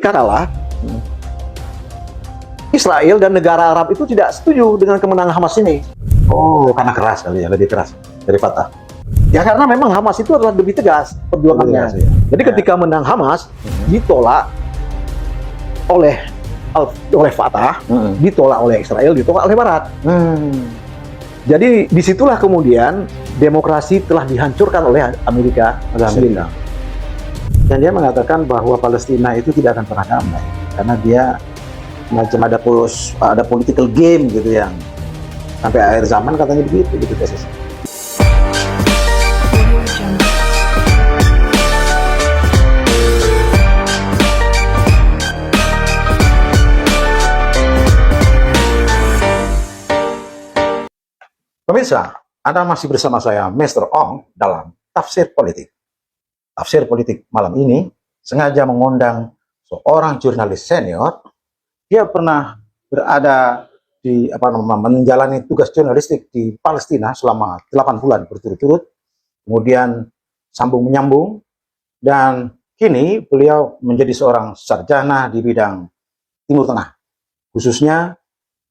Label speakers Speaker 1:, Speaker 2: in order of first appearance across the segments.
Speaker 1: Amerika kalah, Israel dan negara Arab itu tidak setuju dengan kemenangan Hamas ini.
Speaker 2: Oh, karena keras kali ya, lebih keras dari Fatah.
Speaker 1: Ya karena memang Hamas itu adalah lebih tegas perjuangannya.
Speaker 2: Lebih tegas, ya.
Speaker 1: Jadi ketika menang Hamas ditolak oleh Fatah, ditolak oleh Israel, ditolak oleh Barat. Jadi disitulah kemudian demokrasi telah dihancurkan oleh Amerika Serikat.
Speaker 2: Dan dia mengatakan bahwa Palestina itu tidak akan pernah damai karena dia macam ada political game gitu yang sampai akhir zaman katanya begitu gitu tesis. Pemirsa, Anda masih bersama saya, Mr. Ong, dalam Tafsir Politik. Tafsir Politik malam ini sengaja mengundang seorang jurnalis senior. Dia pernah berada di menjalani tugas jurnalistik di Palestina selama 8 bulan berturut-turut. Kemudian sambung menyambung dan kini beliau menjadi seorang sarjana di bidang Timur Tengah. Khususnya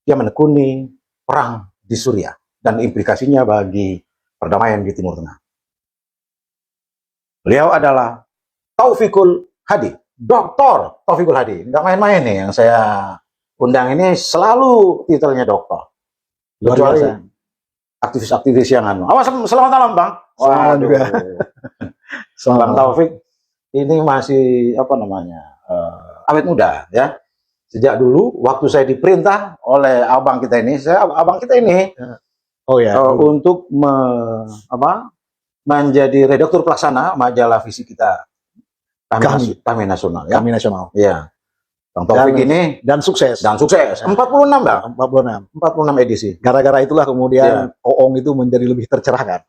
Speaker 2: dia menekuni perang di Suriah dan implikasinya bagi perdamaian di Timur Tengah. Beliau adalah Taufikul Hadi, Dr. Taufikul Hadi. Nggak main-main nih yang saya undang ini, selalu titelnya doktor. Kecuali aktivis-aktivis yang selamat malam Bang.
Speaker 1: Selamat juga.
Speaker 2: Bang Taufik ini masih awet muda ya. Sejak dulu waktu saya diperintah oleh abang kita ini, untuk menjadi redaktur pelaksana majalah visi kita Kami Nasional ya.
Speaker 1: Kami Nasional.
Speaker 2: Iya. Bang Taufik ini
Speaker 1: dan sukses.
Speaker 2: 46 Bang. 46 edisi.
Speaker 1: Gara-gara itulah kemudian Oong itu menjadi lebih tercerahkan.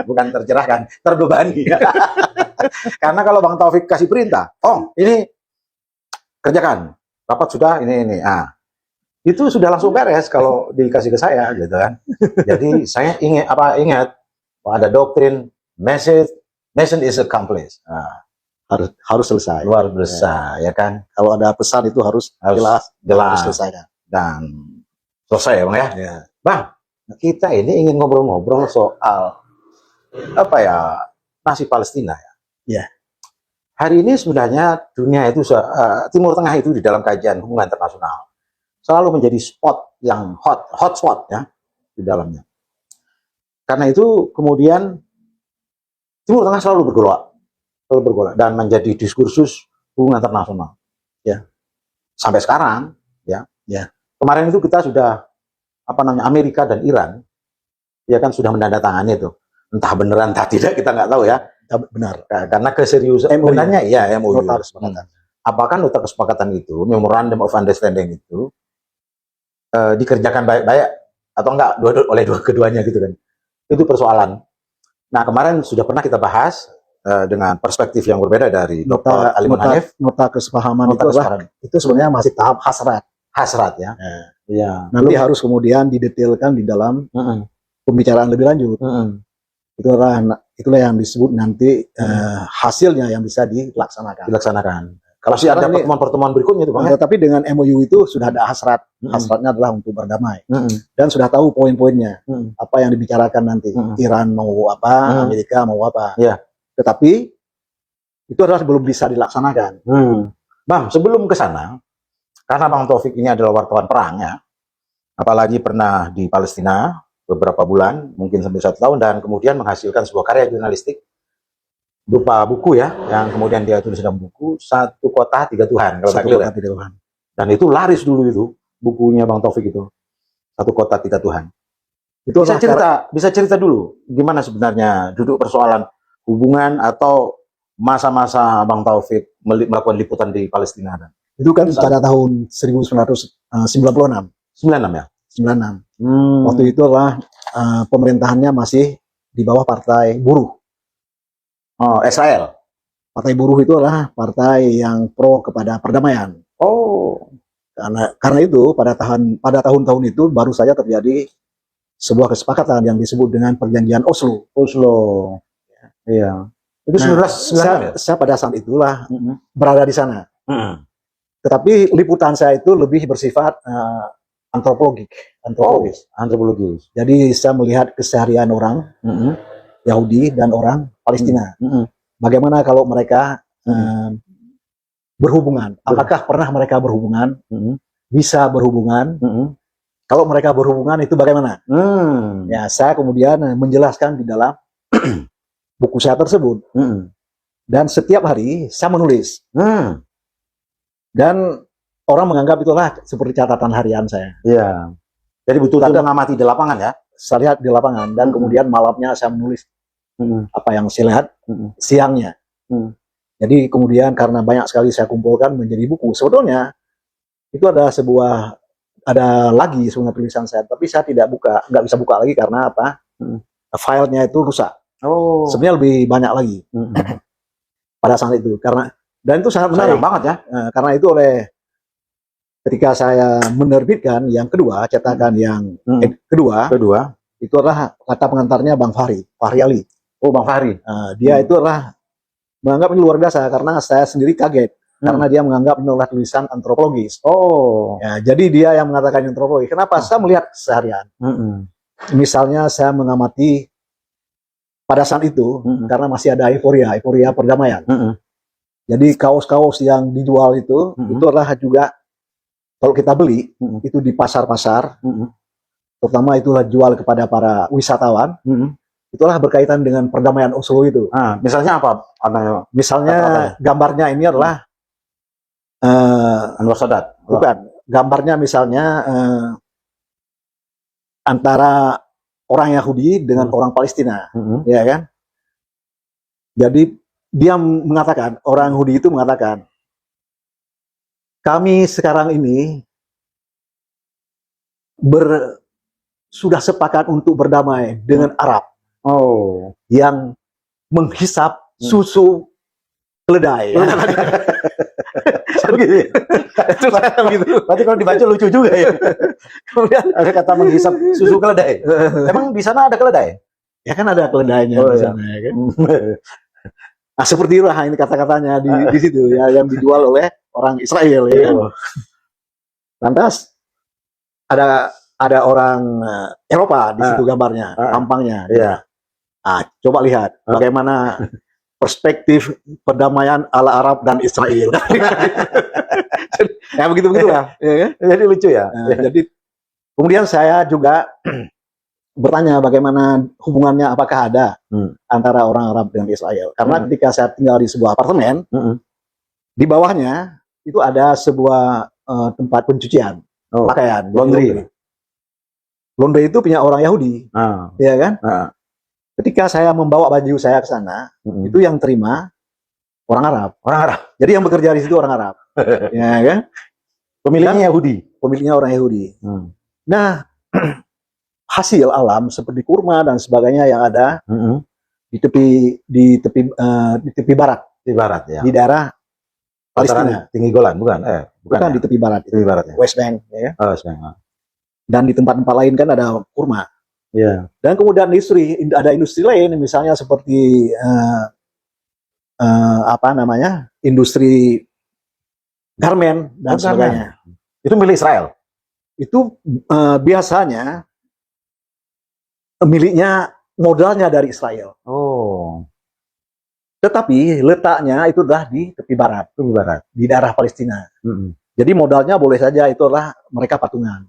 Speaker 2: Bukan tercerahkan, terbebani. Karena kalau Bang Taufik kasih perintah, ini kerjakan. Rapat sudah ini. Itu sudah langsung beres kalau dikasih ke saya gitu kan. Jadi saya ingat ada doktrin nation is accomplished.
Speaker 1: Harus selesai.
Speaker 2: Luar biasa ya kan.
Speaker 1: Kalau ada pesan itu harus jelas selesaikan
Speaker 2: dan selesai Bang ya. Bang, kita ini ingin ngobrol-ngobrol soal nasib Palestina ya.
Speaker 1: Ya.
Speaker 2: Hari ini sebenarnya dunia itu Timur Tengah itu di dalam kajian hubungan internasional selalu menjadi spot yang hotspot ya di dalamnya. Karena itu kemudian Timur Tengah selalu bergolak dan menjadi diskursus hubungan internasional ya sampai sekarang ya. Kemarin itu kita sudah Amerika dan Iran ya kan sudah menandatangani itu, entah beneran entah tidak kita nggak tahu ya.
Speaker 1: Benar,
Speaker 2: karena keseriusan sebenarnya ya MOU. Apakah nota kesepakatan itu, Memorandum of Understanding itu dikerjakan baik-baik atau enggak oleh keduanya gitu kan? Itu persoalan. Nah kemarin sudah pernah kita bahas dengan perspektif yang berbeda dari Dr. Aliman Hanif.
Speaker 1: Nota kesepahaman itu sebenarnya masih tahap hasrat ya.
Speaker 2: Iya.
Speaker 1: Nanti harus kemudian didetailkan di dalam pembicaraan lebih lanjut. Itulah yang disebut nanti hasilnya yang bisa dilaksanakan.
Speaker 2: Kalau sih ada pertemuan-pertemuan berikutnya itu Bang.
Speaker 1: Tapi dengan MOU itu sudah ada hasrat. Hasratnya adalah untuk berdamai. Dan sudah tahu poin-poinnya. Apa yang dibicarakan nanti. Iran mau apa, Amerika mau apa. Tetapi itu adalah belum bisa dilaksanakan.
Speaker 2: Bang, sebelum ke sana, karena Bang Taufik ini adalah wartawan perang ya. Apalagi pernah di Palestina beberapa bulan, mungkin sampai 1 tahun, dan kemudian menghasilkan sebuah karya jurnalistik berupa buku ya, yang kemudian dia tulis dalam buku Satu Kota Tiga Tuhan. Dan itu laris dulu itu bukunya Bang Taufik itu, Satu Kota Tiga Tuhan. Itu bisa cerita dulu gimana sebenarnya duduk persoalan hubungan atau masa-masa Bang Taufik melakukan liputan di Palestina.
Speaker 1: Itu kan pada tahun 1996.
Speaker 2: 96 ya?
Speaker 1: 96. Waktu itu adalah pemerintahannya masih di bawah Partai Buruh.
Speaker 2: Israel.
Speaker 1: Partai Buruh itu adalah partai yang pro kepada perdamaian. Karena itu pada tahun-tahun itu baru saja terjadi sebuah kesepakatan yang disebut dengan Perjanjian Oslo.
Speaker 2: Iya. Itu 1996 ya?
Speaker 1: Saya pada saat itulah berada di sana. Tetapi liputan saya itu lebih bersifat antropologis.
Speaker 2: Antropologis.
Speaker 1: Jadi saya melihat keseharian orang Yahudi dan orang Palestina. Bagaimana kalau mereka berhubungan? Apakah pernah mereka berhubungan? Bisa berhubungan? Kalau mereka berhubungan itu bagaimana? Ya, saya kemudian menjelaskan di dalam buku saya tersebut. Dan setiap hari saya menulis. Dan orang menganggap itulah seperti catatan harian saya.
Speaker 2: Iya. Jadi betul-betul mengamati di lapangan ya?
Speaker 1: Saya lihat di lapangan dan kemudian malamnya saya menulis apa yang saya lihat siangnya. Jadi kemudian karena banyak sekali saya kumpulkan menjadi buku. Sebetulnya itu ada lagi sebenarnya tulisan saya, tapi saya nggak bisa buka lagi karena apa? Filenya itu rusak. Sebenarnya lebih banyak lagi pada saat itu dan itu sangat menarik
Speaker 2: banget ya.
Speaker 1: Karena itu ketika saya menerbitkan yang kedua, cetakan yang kedua itu adalah kata pengantarnya Bang Fahri Ali.
Speaker 2: Oh, Bang Fahri.
Speaker 1: Dia itu adalah menganggap ini luar biasa karena saya sendiri kaget. Karena dia menganggap ini adalah tulisan antropologis. Ya, jadi dia yang mengatakan antropologi. Kenapa? Saya melihat keseharian. Misalnya saya mengamati pada saat itu, karena masih ada euforia perdamaian. Jadi kaos-kaos yang dijual itu adalah juga, kalau kita beli, itu di pasar-pasar, terutama itulah jual kepada para wisatawan, itulah berkaitan dengan perdamaian Oslo itu.
Speaker 2: Misalnya apa?
Speaker 1: Misalnya gambarnya ini adalah
Speaker 2: Anwar Sadat.
Speaker 1: Bukan. Gambarnya misalnya antara orang Yahudi dengan orang Palestina, ya kan? Jadi dia mengatakan, orang Yahudi itu mengatakan, kami sekarang ini sudah sepakat untuk berdamai dengan Arab yang menghisap susu keledai. Itu gitu.
Speaker 2: Berarti kalau dibaca lucu juga ya. Kemudian ada kata menghisap susu keledai. Emang di sana ada keledai?
Speaker 1: Ya kan ada keledainya di sana, ya kan. Nah, seperti itulah ini kata-katanya di situ ya, yang dijual oleh orang Israel ya. Lantas ada orang Eropa di situ gambarnya, tampangnya. Coba lihat bagaimana perspektif perdamaian ala Arab dan Israel. Ya begitu-begitulah. Ya,
Speaker 2: jadi lucu ya.
Speaker 1: Jadi kemudian saya juga bertanya bagaimana hubungannya, apakah ada antara orang Arab dengan Israel. Karena ketika saya tinggal di sebuah apartemen, di bawahnya itu ada sebuah tempat pencucian pakaian, laundry. Laundry itu punya orang Yahudi, ya kan? Ketika saya membawa baju saya ke sana, itu yang terima orang Arab. Jadi yang bekerja di situ orang Arab, ya kan?
Speaker 2: Pemiliknya Yahudi.
Speaker 1: Pemiliknya orang Yahudi. Nah, hasil alam seperti kurma dan sebagainya yang ada di tepi barat,
Speaker 2: ya.
Speaker 1: di daerah Palestina.
Speaker 2: Tinggi Golan, bukan
Speaker 1: ya. Di tepi barat.
Speaker 2: Ya.
Speaker 1: West Bank, ya.
Speaker 2: West Bank.
Speaker 1: Dan di tempat-tempat lain kan ada kurma.
Speaker 2: Yeah.
Speaker 1: Dan kemudian ada industri lain, misalnya seperti industri garmen dan sebagainya.
Speaker 2: Itu milik Israel.
Speaker 1: Itu biasanya miliknya, modalnya dari Israel. Tetapi letaknya itu adalah di tepi barat, di daerah Palestina. Jadi modalnya boleh saja itu adalah mereka patungan.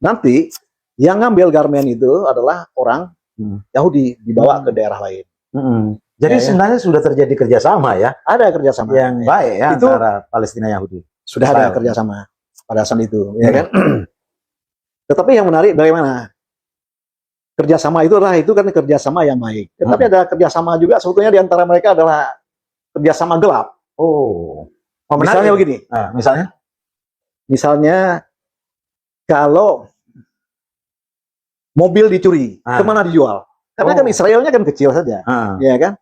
Speaker 1: Nanti yang ngambil garmen itu adalah orang Yahudi, dibawa ke daerah lain.
Speaker 2: Jadi sebenarnya sudah terjadi kerjasama ya?
Speaker 1: Ada kerjasama
Speaker 2: yang baik ya itu antara Palestina Yahudi.
Speaker 1: Sudah ada kerjasama pada saat itu, ya kan? Tetapi yang menarik bagaimana kerjasama itu kan kerjasama yang baik. Tetapi ada kerjasama juga sebetulnya di antara mereka adalah kerjasama gelap. Misalnya begini. Misalnya kalau mobil dicuri, kemana dijual? Karena kan Israelnya kan kecil saja, ya kan?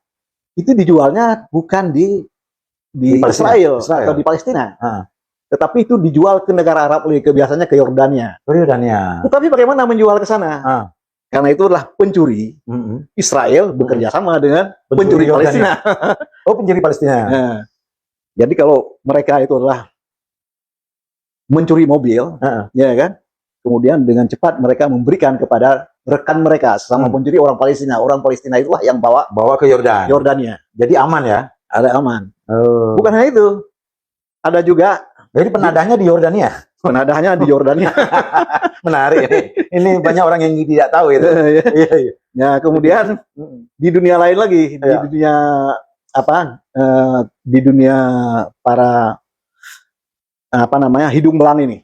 Speaker 1: Itu dijualnya bukan di Israel atau di Palestina, tetapi itu dijual ke negara Arab, biasanya ke Yordania. Tetapi bagaimana menjual ke sana? Karena itu adalah pencuri. Israel bekerja sama dengan pencuri Palestina.
Speaker 2: Pencuri Palestina.
Speaker 1: Jadi kalau mereka itu adalah mencuri mobil, ya kan? Kemudian dengan cepat mereka memberikan kepada rekan mereka sesama pencuri orang Palestina. Orang Palestina itulah yang bawa
Speaker 2: ke Yordania.
Speaker 1: Jadi aman ya, ada aman. Bukan hanya itu, ada juga.
Speaker 2: Jadi penadahnya di Yordania.
Speaker 1: Penadahnya di Yordania.
Speaker 2: Menarik. Ini banyak orang yang tidak tahu itu. Iya.
Speaker 1: Ya, kemudian di dunia lain lagi, di dunia apa? Di dunia para hidung belang ini.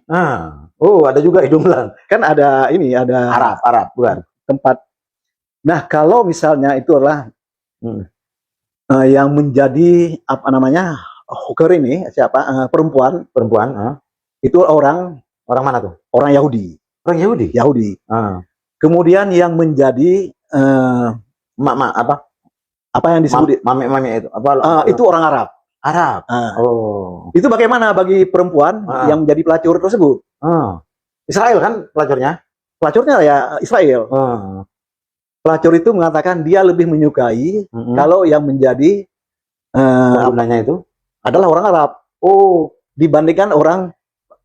Speaker 2: Ada juga hidung belang.
Speaker 1: Kan ada ini, ada
Speaker 2: Arab, bukan?
Speaker 1: Tempat. Nah, kalau misalnya itu adalah yang menjadi hooker ini siapa? Perempuan. Itu orang
Speaker 2: mana tuh?
Speaker 1: Orang Yahudi.
Speaker 2: Orang Yahudi.
Speaker 1: Kemudian yang menjadi apa yang disebut
Speaker 2: mame itu
Speaker 1: itu orang Arab. Itu bagaimana bagi perempuan yang menjadi pelacur tersebut?
Speaker 2: Israel kan pelacurnya?
Speaker 1: Pelacurnya ya Israel. Pelacur itu mengatakan dia lebih menyukai kalau yang menjadi
Speaker 2: penggunanya itu
Speaker 1: adalah orang Arab. Dibandingkan orang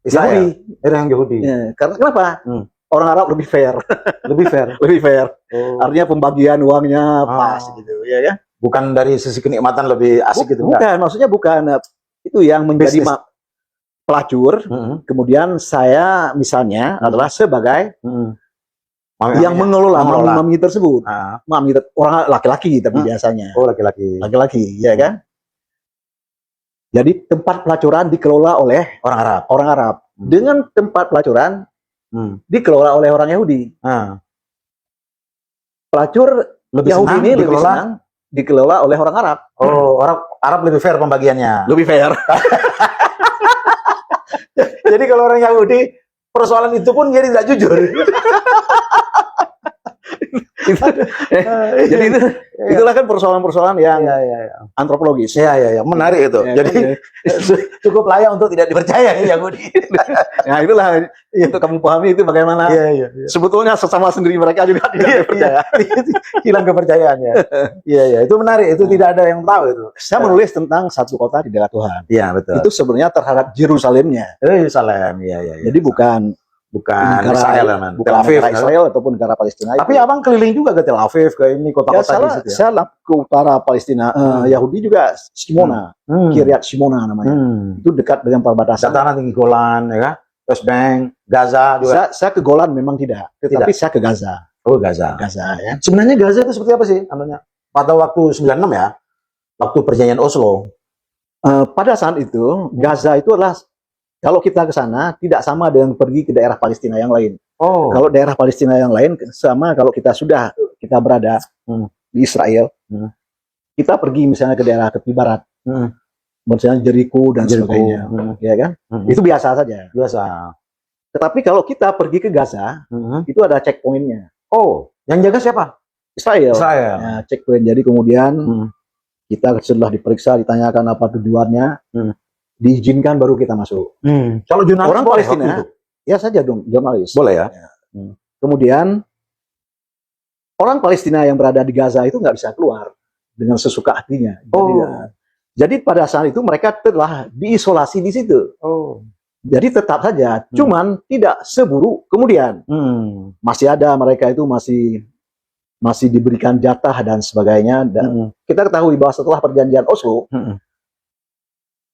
Speaker 2: Israel. Yahudi.
Speaker 1: Ya, karena kenapa? Orang Arab lebih fair.
Speaker 2: Lebih fair.
Speaker 1: Artinya pembagian uangnya pas gitu, ya kan?
Speaker 2: Bukan dari sisi kenikmatan lebih asik gitu.
Speaker 1: Bukan, maksudnya bukan itu yang menjadi pelacur. Kemudian saya misalnya adalah sebagai yang mengelola mami tersebut. Mami orang laki-laki tapi biasanya. Laki-laki, ya kan? Jadi tempat pelacuran dikelola oleh orang Arab. Dengan tempat pelacuran dikelola oleh orang Yahudi. Pelacur lebih Yahudi ini lebih senang dikelola oleh orang Arab.
Speaker 2: Orang Arab lebih fair pembagiannya.
Speaker 1: Lebih fair.
Speaker 2: Jadi kalau orang Yahudi persoalan itu pun dia tidak jujur.
Speaker 1: Jadi itulah kan persoalan-persoalan yang antropologis.
Speaker 2: Iya, menarik itu. Jadi cukup layak untuk tidak dipercaya ya Yahudi.
Speaker 1: Nah, itulah untuk kamu pahami itu bagaimana. Sebetulnya sesama sendiri mereka juga tidak percaya.
Speaker 2: Hilang kepercayaannya. Iya, itu menarik. Itu tidak ada yang tahu itu.
Speaker 1: Saya menulis tentang satu kota di daerah Tuhan.
Speaker 2: Iya, betul.
Speaker 1: Itu sebenarnya terhadap Yerusalemnya.
Speaker 2: Yerusalem, iya.
Speaker 1: Jadi bukan
Speaker 2: negara Israel,
Speaker 1: bukan
Speaker 2: Tel Aviv,
Speaker 1: negara Israel ataupun negara Palestina.
Speaker 2: Tapi abang keliling juga ke Tel Aviv, ke ini kota-kota di situ ya?
Speaker 1: Saya ke utara Palestina, Yahudi juga Shimona, Kiryat Shimona namanya. Itu dekat dengan perbatasan.
Speaker 2: Dataran tinggi Golan, ya kan? West Bank, Gaza juga.
Speaker 1: Saya ke Golan memang tidak, tetapi saya ke Gaza.
Speaker 2: Gaza.
Speaker 1: Ya.
Speaker 2: Sebenarnya Gaza itu seperti apa sih? Pada waktu 96 ya, waktu perjanjian Oslo.
Speaker 1: Pada saat itu, Gaza itu adalah kalau kita ke sana tidak sama dengan pergi ke daerah Palestina yang lain. Kalau daerah Palestina yang lain sama kalau kita berada di Israel, kita pergi misalnya ke daerah tepi barat, misalnya Jericho dan sebagainya, ya kan? Itu biasa saja.
Speaker 2: Biasa.
Speaker 1: Tetapi kalau kita pergi ke Gaza, itu ada checkpointnya.
Speaker 2: Yang jaga siapa?
Speaker 1: Israel. Ya, checkpoint. Jadi kemudian kita setelah diperiksa, ditanyakan apa tujuannya. Diizinkan baru kita masuk.
Speaker 2: Kalau jurnalis
Speaker 1: orang Palestina, ya saja dong, jurnalis.
Speaker 2: Boleh ya.
Speaker 1: Kemudian orang Palestina yang berada di Gaza itu nggak bisa keluar dengan sesuka hatinya. Jadi pada saat itu mereka telah diisolasi di situ. Jadi tetap saja, cuman tidak seburuk kemudian. Masih ada mereka itu masih diberikan jatah dan sebagainya. Dan kita ketahui bahwa setelah perjanjian Oslo,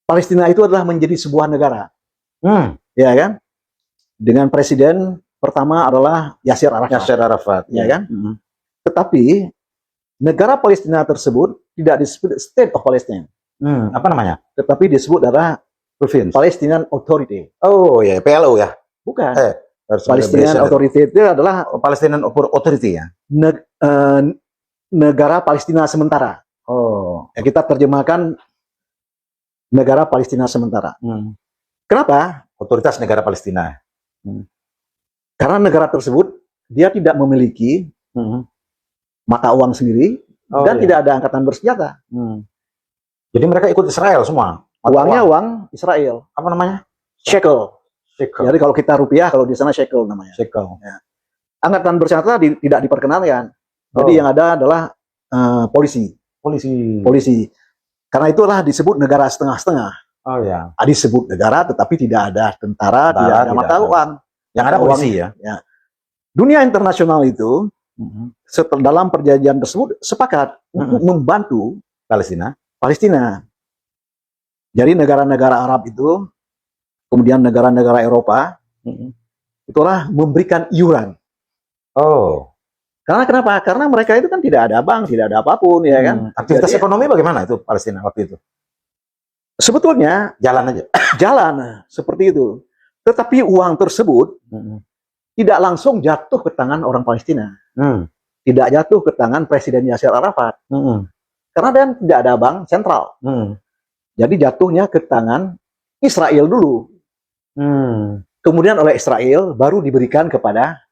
Speaker 1: Palestina itu adalah menjadi sebuah negara, ya kan? Dengan presiden pertama adalah Yasser Arafat, ya kan? Tetapi negara Palestina tersebut tidak disebut State of Palestine.
Speaker 2: Apa namanya?
Speaker 1: Tetapi disebut adalah Palestinian Authority.
Speaker 2: PLO ya?
Speaker 1: Bukan. Palestinian Authority itu adalah
Speaker 2: Palestinian Authority ya?
Speaker 1: Negara Palestina sementara. Ya, kita terjemahkan negara Palestina sementara. Kenapa?
Speaker 2: Otoritas negara Palestina.
Speaker 1: Karena negara tersebut dia tidak memiliki mata uang sendiri dan tidak ada angkatan bersenjata.
Speaker 2: Jadi mereka ikut Israel semua.
Speaker 1: Uangnya uang Israel.
Speaker 2: Apa namanya?
Speaker 1: Shekel. Jadi kalau kita rupiah, kalau di sana shekel namanya.
Speaker 2: Shekel.
Speaker 1: Ya. Angkatan bersenjata tidak diperkenalkan. Jadi yang ada adalah polisi. Karena itulah disebut negara setengah-setengah.
Speaker 2: Oh ya.
Speaker 1: Disebut negara, tetapi tidak ada tentara, tidak ada
Speaker 2: Tidak
Speaker 1: mata
Speaker 2: ada.
Speaker 1: uang.
Speaker 2: Yang ada polisi ya.
Speaker 1: Dunia internasional itu dalam perjanjian tersebut sepakat untuk membantu Palestina. Jadi negara-negara Arab itu, kemudian negara-negara Eropa, itulah memberikan iuran.
Speaker 2: Oh.
Speaker 1: Karena kenapa? Karena mereka itu kan tidak ada bank, tidak ada apapun, ya kan?
Speaker 2: Aktivitas
Speaker 1: Jadi,
Speaker 2: ekonomi bagaimana itu Palestina waktu itu?
Speaker 1: sebetulnya
Speaker 2: Jalan aja.
Speaker 1: jalan seperti itu. Tetapi uang tersebut tidak langsung jatuh ke tangan orang Palestina. Tidak jatuh ke tangan Presiden Yasser Arafat. Karena dan tidak ada bank sentral. Jadi jatuhnya ke tangan Israel dulu. Kemudian oleh Israel baru diberikan kepada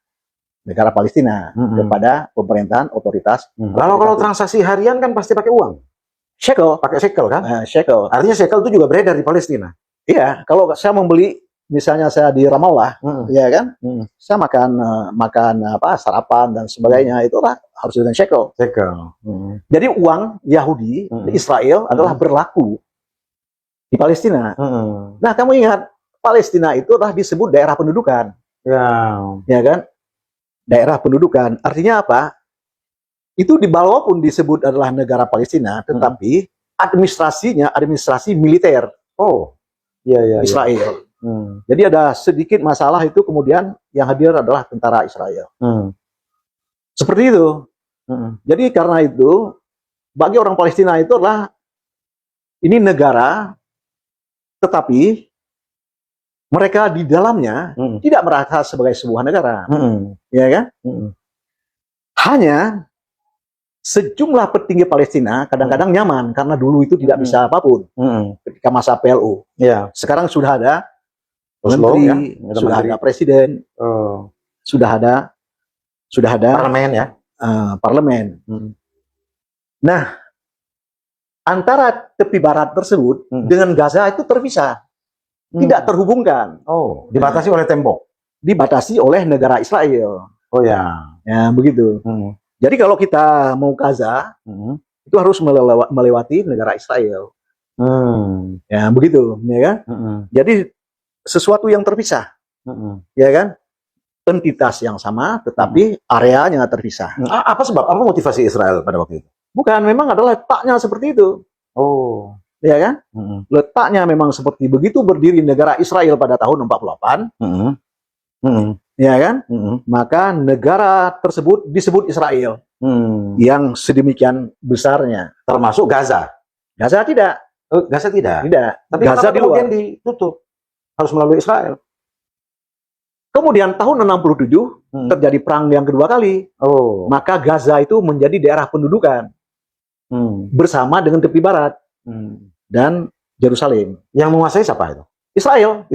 Speaker 1: negara Palestina, kepada pemerintahan otoritas.
Speaker 2: Kalau transaksi harian kan pasti pakai uang.
Speaker 1: Shekel.
Speaker 2: Pakai shekel kan?
Speaker 1: Shekel.
Speaker 2: Artinya shekel itu juga beredar di Palestina.
Speaker 1: Iya, kalau saya membeli, misalnya saya di Ramallah, ya kan, saya makan sarapan dan sebagainya, itulah harus dengan shekel. Jadi uang Yahudi di Israel adalah berlaku di Palestina. Nah, kamu ingat, Palestina itu adalah disebut daerah pendudukan. Ya kan? Daerah pendudukan. Artinya apa? Itu walaupun disebut adalah negara Palestina, tetapi administrasinya administrasi militer. Israel. Jadi ada sedikit masalah itu, kemudian yang hadir adalah tentara Israel. Seperti itu. Jadi karena itu, bagi orang Palestina itu adalah ini negara, tetapi mereka di dalamnya tidak merasa sebagai sebuah negara, ya kan? Hanya sejumlah petinggi Palestina kadang-kadang nyaman karena dulu itu tidak bisa apapun ketika masa PLO. Sekarang sudah ada menteri, sudah ada presiden, sudah ada
Speaker 2: Parlemen ya.
Speaker 1: Parlemen. Nah, antara tepi barat tersebut dengan Gaza itu terpisah. Tidak terhubungkan.
Speaker 2: Dibatasi oleh tembok.
Speaker 1: Dibatasi oleh negara Israel. Ya, begitu. Jadi kalau kita mau Gaza, itu harus melewati negara Israel. Ya, begitu, ya kan? Jadi sesuatu yang terpisah. Ya kan? Entitas yang sama, tetapi areanya terpisah.
Speaker 2: Apa motivasi Israel pada waktu itu?
Speaker 1: Bukan, memang adalah letaknya seperti itu. Ya kan? Letaknya memang seperti begitu berdiri negara Israel pada tahun 48. Ya kan? Maka negara tersebut disebut Israel. Yang sedemikian besarnya.
Speaker 2: Termasuk Gaza.
Speaker 1: Gaza tidak.
Speaker 2: Gaza tidak.
Speaker 1: Tidak.
Speaker 2: Tapi
Speaker 1: Gaza di luar.
Speaker 2: Ditutup. Harus melalui Israel.
Speaker 1: Kemudian tahun 67 terjadi perang yang kedua kali. Maka Gaza itu menjadi daerah pendudukan. Bersama dengan tepi barat. Dan Yerusalem.
Speaker 2: Yang menguasai siapa itu?
Speaker 1: Israel.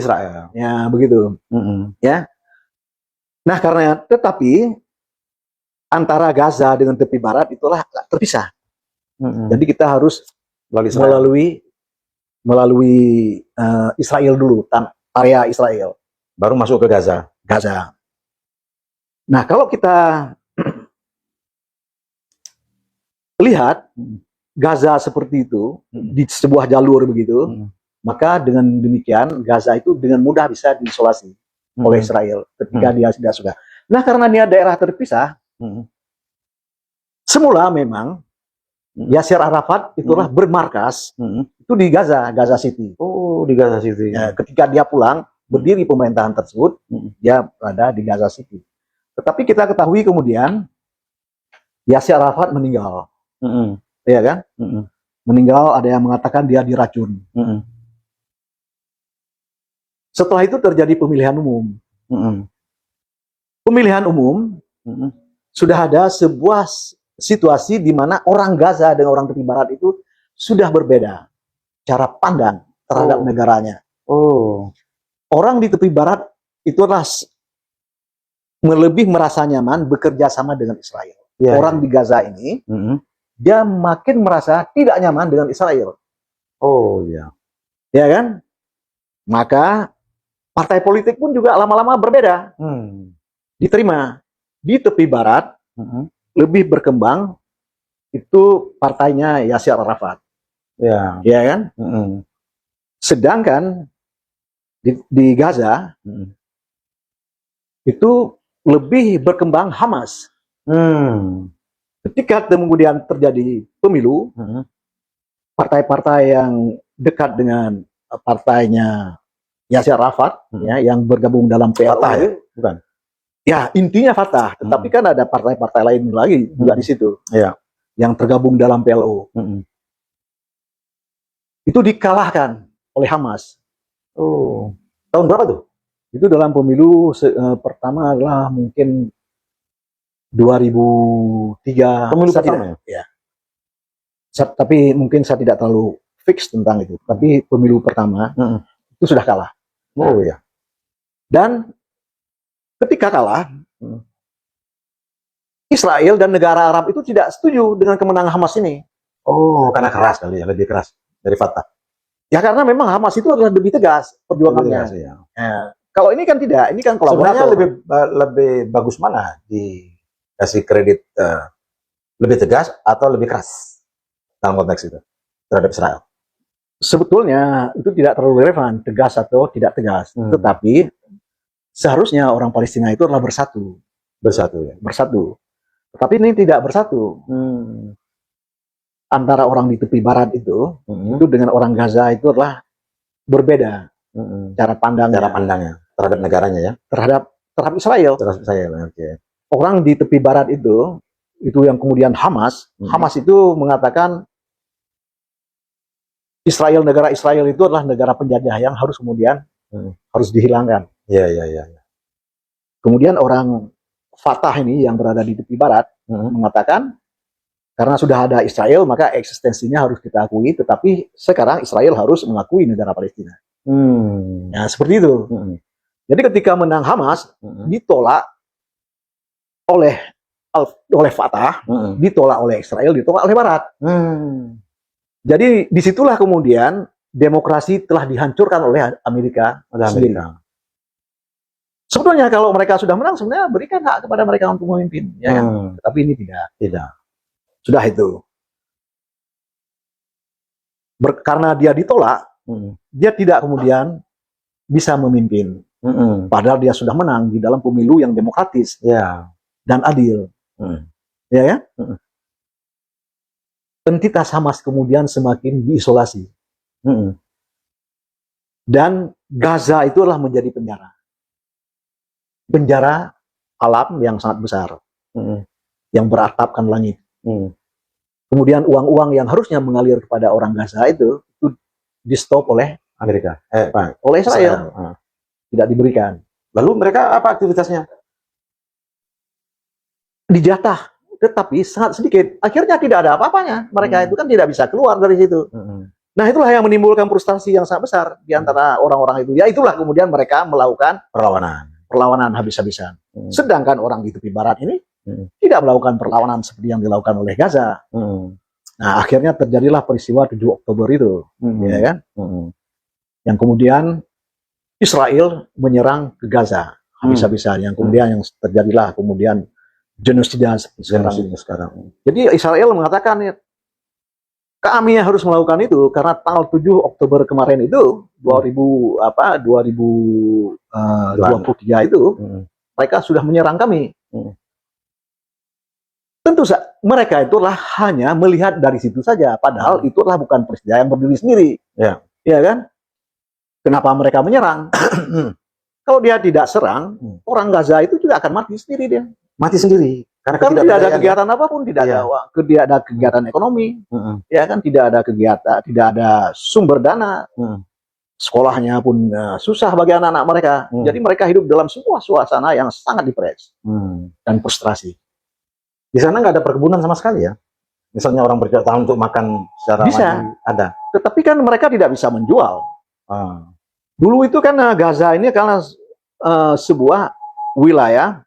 Speaker 1: Ya, begitu. Ya. Nah, tetapi antara Gaza dengan tepi barat itulah terpisah. Jadi kita harus melalui Israel dulu, area Israel.
Speaker 2: Baru masuk ke Gaza.
Speaker 1: Nah, kalau kita lihat Gaza seperti itu, di sebuah jalur begitu, maka dengan demikian Gaza itu dengan mudah bisa diisolasi oleh Israel ketika dia tidak suka. Nah, karena dia daerah terpisah, semula memang Yasser Arafat itulah bermarkas itu di Gaza City.
Speaker 2: Di Gaza City.
Speaker 1: Ya, ketika dia pulang, berdiri pemerintahan tersebut, dia berada di Gaza City. Tetapi kita ketahui kemudian Yasser Arafat meninggal. Ya kan? Meninggal, ada yang mengatakan dia diracun. Setelah itu terjadi pemilihan umum. Pemilihan umum sudah ada sebuah situasi di mana orang Gaza dengan orang tepi barat itu sudah berbeda cara pandang terhadap negaranya. Orang di tepi barat itu adalah lebih merasa nyaman bekerja sama dengan Israel. Orang di Gaza ini dia makin merasa tidak nyaman dengan Israel. Ya kan? Maka partai politik pun juga lama-lama berbeda. Diterima. Di tepi barat lebih berkembang itu partainya Yasser Arafat. Ya kan? Sedangkan di Gaza itu lebih berkembang Hamas. Ketika kemudian terjadi pemilu, partai-partai yang dekat dengan partainya Yasser Arafat, ya, yang bergabung dalam PLO,
Speaker 2: Fatah ya? Bukan?
Speaker 1: Ya, intinya Fatah. Tetapi kan ada partai-partai lain lagi juga di situ,
Speaker 2: Ya.
Speaker 1: yang tergabung dalam PLO. Itu dikalahkan oleh Hamas.
Speaker 2: Oh, tahun berapa tuh?
Speaker 1: Itu dalam pemilu pertama adalah mungkin 2003.
Speaker 2: Pemilu
Speaker 1: Saya
Speaker 2: pertama
Speaker 1: tidak, ya. Tapi mungkin saya tidak terlalu fix tentang itu. Tapi pemilu pertama itu sudah kalah.
Speaker 2: Oh ya.
Speaker 1: Dan ketika kalah, Israel dan negara Arab itu tidak setuju dengan kemenangan Hamas ini.
Speaker 2: Oh, karena keras kali ya, lebih keras dari Fatah.
Speaker 1: Ya karena memang Hamas itu adalah lebih tegas perjuangannya.
Speaker 2: Ya.
Speaker 1: Ya. Kalau ini kan tidak, ini kan
Speaker 2: Sebenarnya
Speaker 1: kolaborator.
Speaker 2: lebih bagus mana dikasih kredit lebih tegas atau lebih keras dalam konteks itu terhadap Israel?
Speaker 1: Sebetulnya itu tidak terlalu relevan, tegas atau tidak tegas. Tetapi seharusnya orang Palestina itu adalah bersatu.
Speaker 2: Bersatu ya.
Speaker 1: Bersatu. Tetapi ini tidak bersatu. Antara orang di tepi barat itu dengan orang Gaza itu adalah berbeda cara pandangnya
Speaker 2: terhadap negaranya ya,
Speaker 1: terhadap Israel.
Speaker 2: Terhadap Israel. Okay.
Speaker 1: Orang di tepi barat itu yang kemudian Hamas itu mengatakan negara Israel itu adalah negara penjajah yang harus kemudian harus dihilangkan.
Speaker 2: Ya.
Speaker 1: Kemudian orang Fatah ini yang berada di tepi barat mengatakan karena sudah ada Israel maka eksistensinya harus kita akui, tetapi sekarang Israel harus mengakui negara Palestina. Nah, seperti itu. Jadi ketika menang Hamas ditolak oleh Fatah, ditolak oleh Israel, ditolak oleh Barat. Jadi disitulah kemudian demokrasi telah dihancurkan oleh Amerika sendiri. Sebetulnya kalau mereka sudah menang, sebenarnya berikan hak kepada mereka untuk memimpin, ya kan? Tapi ini tidak. Sudah itu. Karena dia ditolak, dia tidak kemudian bisa memimpin. Padahal dia sudah menang di dalam pemilu yang demokratis dan adil. Ya kan? Entitas Hamas kemudian semakin diisolasi. Dan Gaza itulah menjadi penjara. Penjara alam yang sangat besar. Yang beratapkan langit. Kemudian uang-uang yang harusnya mengalir kepada orang Gaza itu di stop oleh
Speaker 2: Amerika,
Speaker 1: oleh Israel. Tidak diberikan.
Speaker 2: Lalu mereka apa aktivitasnya?
Speaker 1: Dijatah, tetapi sangat sedikit. Akhirnya tidak ada apa-apanya. Mereka itu kan tidak bisa keluar dari situ. Nah, itulah yang menimbulkan frustasi yang sangat besar di antara orang-orang itu. Ya itulah kemudian mereka melakukan perlawanan habis-habisan. Sedangkan orang di tepi barat ini tidak melakukan perlawanan seperti yang dilakukan oleh Gaza. Nah, akhirnya terjadilah peristiwa 7 Oktober itu, ya kan? Yang kemudian Israel menyerang ke Gaza habis-habisan. Yang kemudian yang terjadilah kemudian genosida sekarang. Jadi Israel mengatakan kami harus melakukan itu karena tanggal 7 Oktober kemarin itu 2023 itu mereka sudah menyerang kami. Tentu mereka itulah hanya melihat dari situ saja, padahal itulah bukan peristiwa yang berdiri sendiri. Ya kan? Kenapa mereka menyerang? Kalau dia tidak serang, orang Gaza itu juga akan mati sendiri dia.
Speaker 2: Mati sendiri. Karena
Speaker 1: tidak ada kegiatan apapun, tidak ada kegiatan ekonomi, ya kan? Tidak ada kegiatan, tidak ada sumber dana. Sekolahnya pun susah bagi anak-anak mereka. Jadi mereka hidup dalam sebuah suasana yang sangat depres dan frustrasi.
Speaker 2: Di sana nggak ada perkebunan sama sekali ya? Misalnya orang berjuang untuk makan secara
Speaker 1: bisa,
Speaker 2: ada.
Speaker 1: Tetapi kan mereka tidak bisa menjual. Dulu itu kan Gaza ini karena sebuah wilayah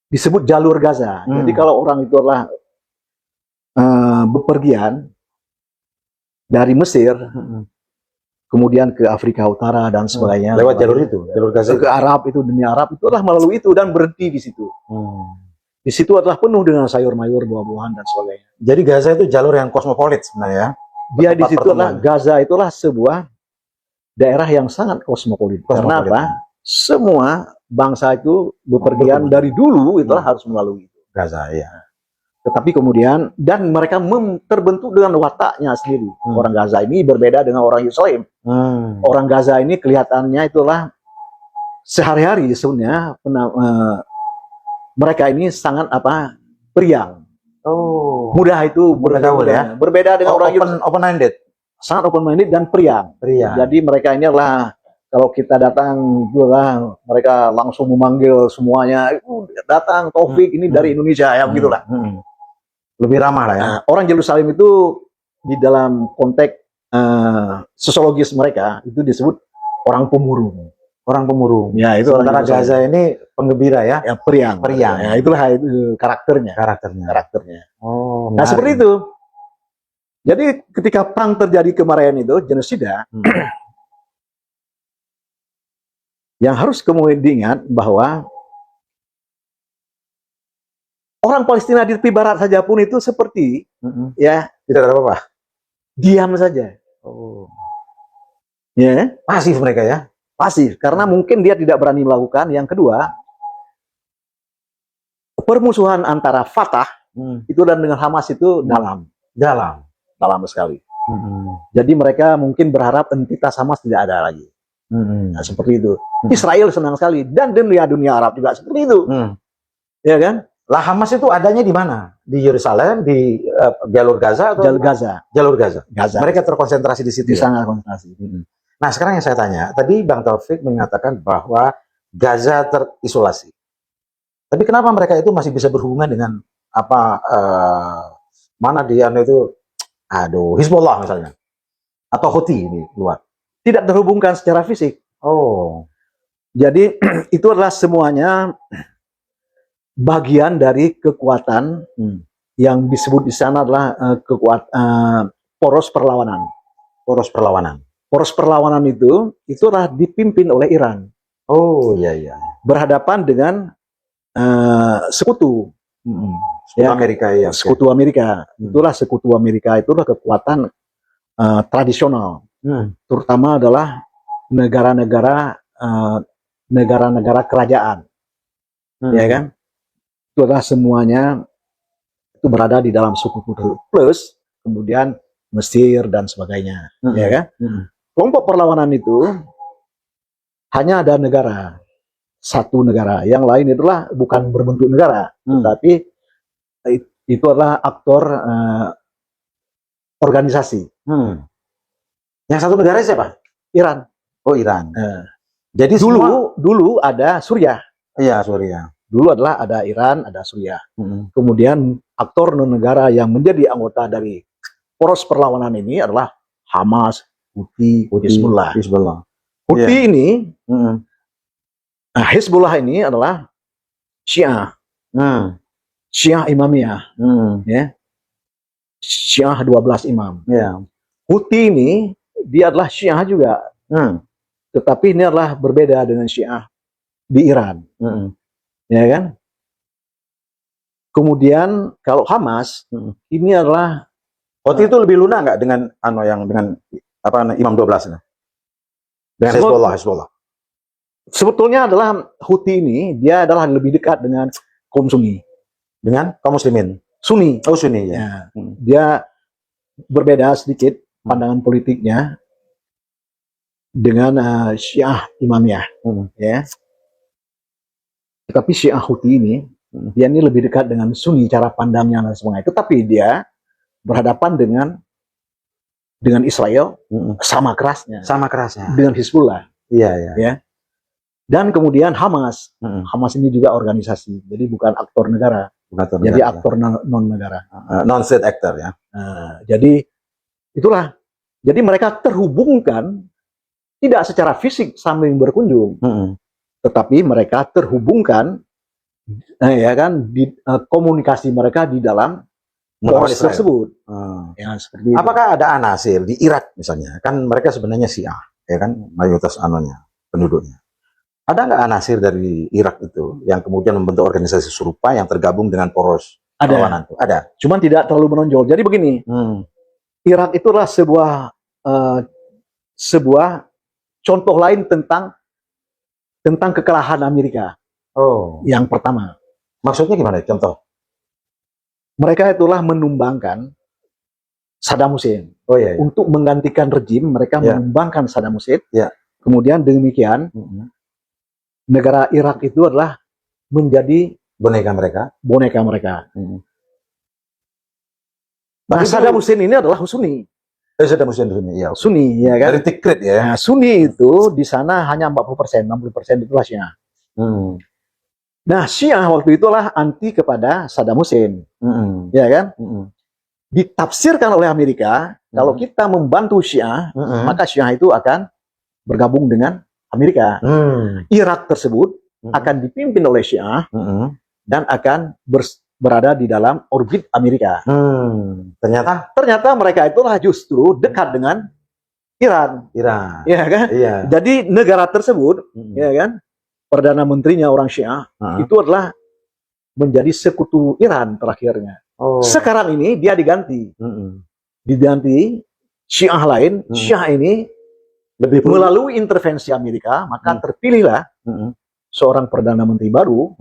Speaker 1: disebut jalur Gaza. Jadi kalau orang itu adalah bepergian dari Mesir, kemudian ke Afrika Utara dan sebagainya.
Speaker 2: Lewat jalur itu, jalur Gaza.
Speaker 1: Ke Arab itu, dunia Arab itu adalah melalui itu dan berhenti di situ. Di situ adalah penuh dengan sayur-mayur, buah-buahan dan sebagainya.
Speaker 2: Jadi Gaza itu jalur yang kosmopolit sebenarnya ya.
Speaker 1: Dia di situ adalah Gaza itulah sebuah daerah yang sangat kosmopolitan. Karena apa? Semua bangsa itu bepergian dari dulu itulah harus melalui itu.
Speaker 2: Gaza, ya.
Speaker 1: Tetapi kemudian dan mereka terbentuk dengan wataknya sendiri. Orang Gaza ini berbeda dengan orang Yerusalem. Orang Gaza ini kelihatannya itulah sehari-hari sebenarnya mereka ini sangat periang. Mudah itu
Speaker 2: bergaul ya.
Speaker 1: Berbeda dengan orang Yerusalem.
Speaker 2: Open-minded.
Speaker 1: Sangat open-minded dan periang. Jadi mereka ini adalah kalau kita datang juga mereka langsung memanggil semuanya, datang Taufik ini dari Indonesia ya begitulah.
Speaker 2: Lebih ramah lah ya.
Speaker 1: Nah, orang Yerusalem itu di dalam konteks sosiologis mereka itu disebut orang pemurung.
Speaker 2: Orang pemurung.
Speaker 1: Ya, itu
Speaker 2: sementara Gaza ini penggembira ya.
Speaker 1: Ya, periang. Ya, itulah itu karakternya. Oh, nah, seperti itu. Jadi ketika perang terjadi kemarin itu, genosida, yang harus kemudian diingat bahwa orang Palestina di tepi barat saja pun itu seperti ya
Speaker 2: tidak ada apa-apa,
Speaker 1: diam saja. Ya,
Speaker 2: pasif mereka ya,
Speaker 1: pasif karena mungkin dia tidak berani melakukan. Yang kedua, permusuhan antara Fatah itu dan dengan Hamas itu dalam sekali. Jadi mereka mungkin berharap entitas Hamas tidak ada lagi. Nah, seperti itu. Israel senang sekali dan dunia Arab juga seperti itu. Ya kan?
Speaker 2: Lah Hamas itu adanya di mana? Di Yerusalem, di jalur Gaza atau jalur Gaza. Mereka terkonsentrasi di situ.
Speaker 1: Sangat konsentrasi.
Speaker 2: Nah, sekarang yang saya tanya, tadi Bang Taufik mengatakan bahwa Gaza terisolasi. Tapi kenapa mereka itu masih bisa berhubungan dengan mana dia itu Hizbollah misalnya atau Houthi di luar? Tidak terhubungkan secara fisik. Jadi itu adalah semuanya bagian dari kekuatan yang disebut di sana adalah poros perlawanan. Poros perlawanan itu adalah dipimpin oleh Iran. Berhadapan dengan sekutu. Amerika ya.
Speaker 1: Sekutu Amerika. Itulah sekutu Amerika, itulah kekuatan tradisional. Terutama adalah negara-negara kerajaan. Ya kan? Itu adalah semuanya itu berada di dalam sekutu plus kemudian Mesir dan sebagainya, ya kan? Kelompok perlawanan itu hanya ada satu negara, yang lain itulah bukan berbentuk negara, tapi itu adalah aktor organisasi.
Speaker 2: Yang satu negara siapa?
Speaker 1: Iran.
Speaker 2: Iran. Jadi
Speaker 1: dulu ada Suriah.
Speaker 2: Iya, Suriah.
Speaker 1: Dulu adalah ada Iran, ada Suriah. Kemudian aktor non-negara yang menjadi anggota dari poros perlawanan ini adalah Hamas, Houthi, Hizbollah. Houthi ini, Hizbollah ini adalah Syiah. Syiah Imamiyah. Ya. Syiah 12 imam. Houthi ini dia adalah Syiah juga. Tetapi ini adalah berbeda dengan Syiah di Iran. Ya kan? Kemudian kalau Hamas ini adalah
Speaker 2: Houthi itu lebih lunak nggak dengan dengan Imam 12 ini? Dengan Hizbollah.
Speaker 1: Sebetulnya adalah Houthi ini dia adalah lebih dekat dengan kaum Sunni.
Speaker 2: Dengan kaum muslimin.
Speaker 1: Sunni.
Speaker 2: Sunni ya.
Speaker 1: Dia berbeda sedikit pandangan politiknya dengan Syiah Imamiyah. Ya. Tetapi Syiah Houthi ini dia ini lebih dekat dengan Sunni cara pandangnya dan sebagainya. Tetapi dia berhadapan dengan Israel sama kerasnya dengan Hizbollah. Ya. Dan kemudian Hamas. Hamas ini juga organisasi. Jadi bukan aktor negara. Jadi aktor non negara.
Speaker 2: Non state actor ya.
Speaker 1: Jadi itulah. Jadi mereka terhubungkan tidak secara fisik saling berkunjung. Tetapi mereka terhubungkan ya kan di komunikasi mereka di dalam poros tersebut. Ya, seperti itu.
Speaker 2: Apakah ada anasir di Irak misalnya? Kan mereka sebenarnya Syiah, ya kan, mayoritas penduduknya. Ada nggak anasir dari Irak itu yang kemudian membentuk organisasi serupa yang tergabung dengan poros perlawanan itu? Ada.
Speaker 1: Cuman tidak terlalu menonjol. Jadi begini, Irak itulah sebuah contoh lain tentang kekalahan Amerika.
Speaker 2: Oh,
Speaker 1: Yang pertama,
Speaker 2: maksudnya gimana? Contoh?
Speaker 1: mereka itulah menumbangkan Saddam Hussein.
Speaker 2: Oh iya, iya.
Speaker 1: Untuk menggantikan rejim, mereka
Speaker 2: Ya.
Speaker 1: menumbangkan Saddam Hussein.
Speaker 2: Ya.
Speaker 1: Kemudian demikian, negara Irak itu adalah menjadi
Speaker 2: Boneka mereka.
Speaker 1: boneka mereka. Nah,
Speaker 2: Tapi
Speaker 1: Saddam Hussein ini adalah Sunni.
Speaker 2: Saddam Hussein di sini, iya.
Speaker 1: Sunni, ya kan?
Speaker 2: Dari Tikrit ya.
Speaker 1: Nah, Sunni itu di sana hanya 40%, 60% itulah Syiah. Nah, Syiah waktu itulah anti kepada Saddam Hussein, ya kan? Ditafsirkan oleh Amerika, kalau kita membantu Syiah, maka Syiah itu akan bergabung dengan Amerika. Irak tersebut akan dipimpin oleh Syiah dan akan berada di dalam orbit Amerika. Ternyata mereka itulah justru dekat dengan Iran, ya kan?
Speaker 2: Iya.
Speaker 1: Jadi negara tersebut, ya kan, perdana menterinya orang Syiah itu adalah menjadi sekutu Iran terakhirnya. Sekarang ini dia diganti, Syiah lain. Syiah ini
Speaker 2: lebih
Speaker 1: melalui intervensi Amerika, maka terpilihlah seorang perdana menteri baru